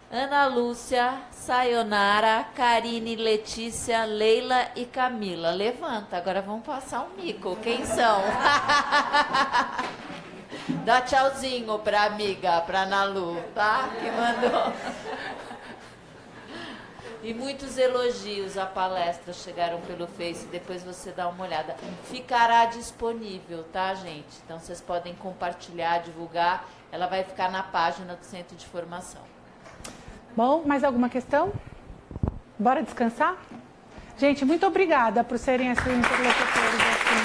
Ana Lúcia, Sayonara, Karine, Letícia, Leila e Camila. Levanta, agora vamos passar um mico. Quem são? Dá tchauzinho pra amiga, pra Nalu, tá? Que mandou. E muitos elogios à palestra chegaram pelo Face, depois você dá uma olhada. Ficará disponível, tá, gente? Então vocês podem compartilhar, divulgar. Ela vai ficar na página do Centro de Formação. Bom, mais alguma questão? Bora descansar? Gente, muito obrigada por serem assim interlocutores aqui.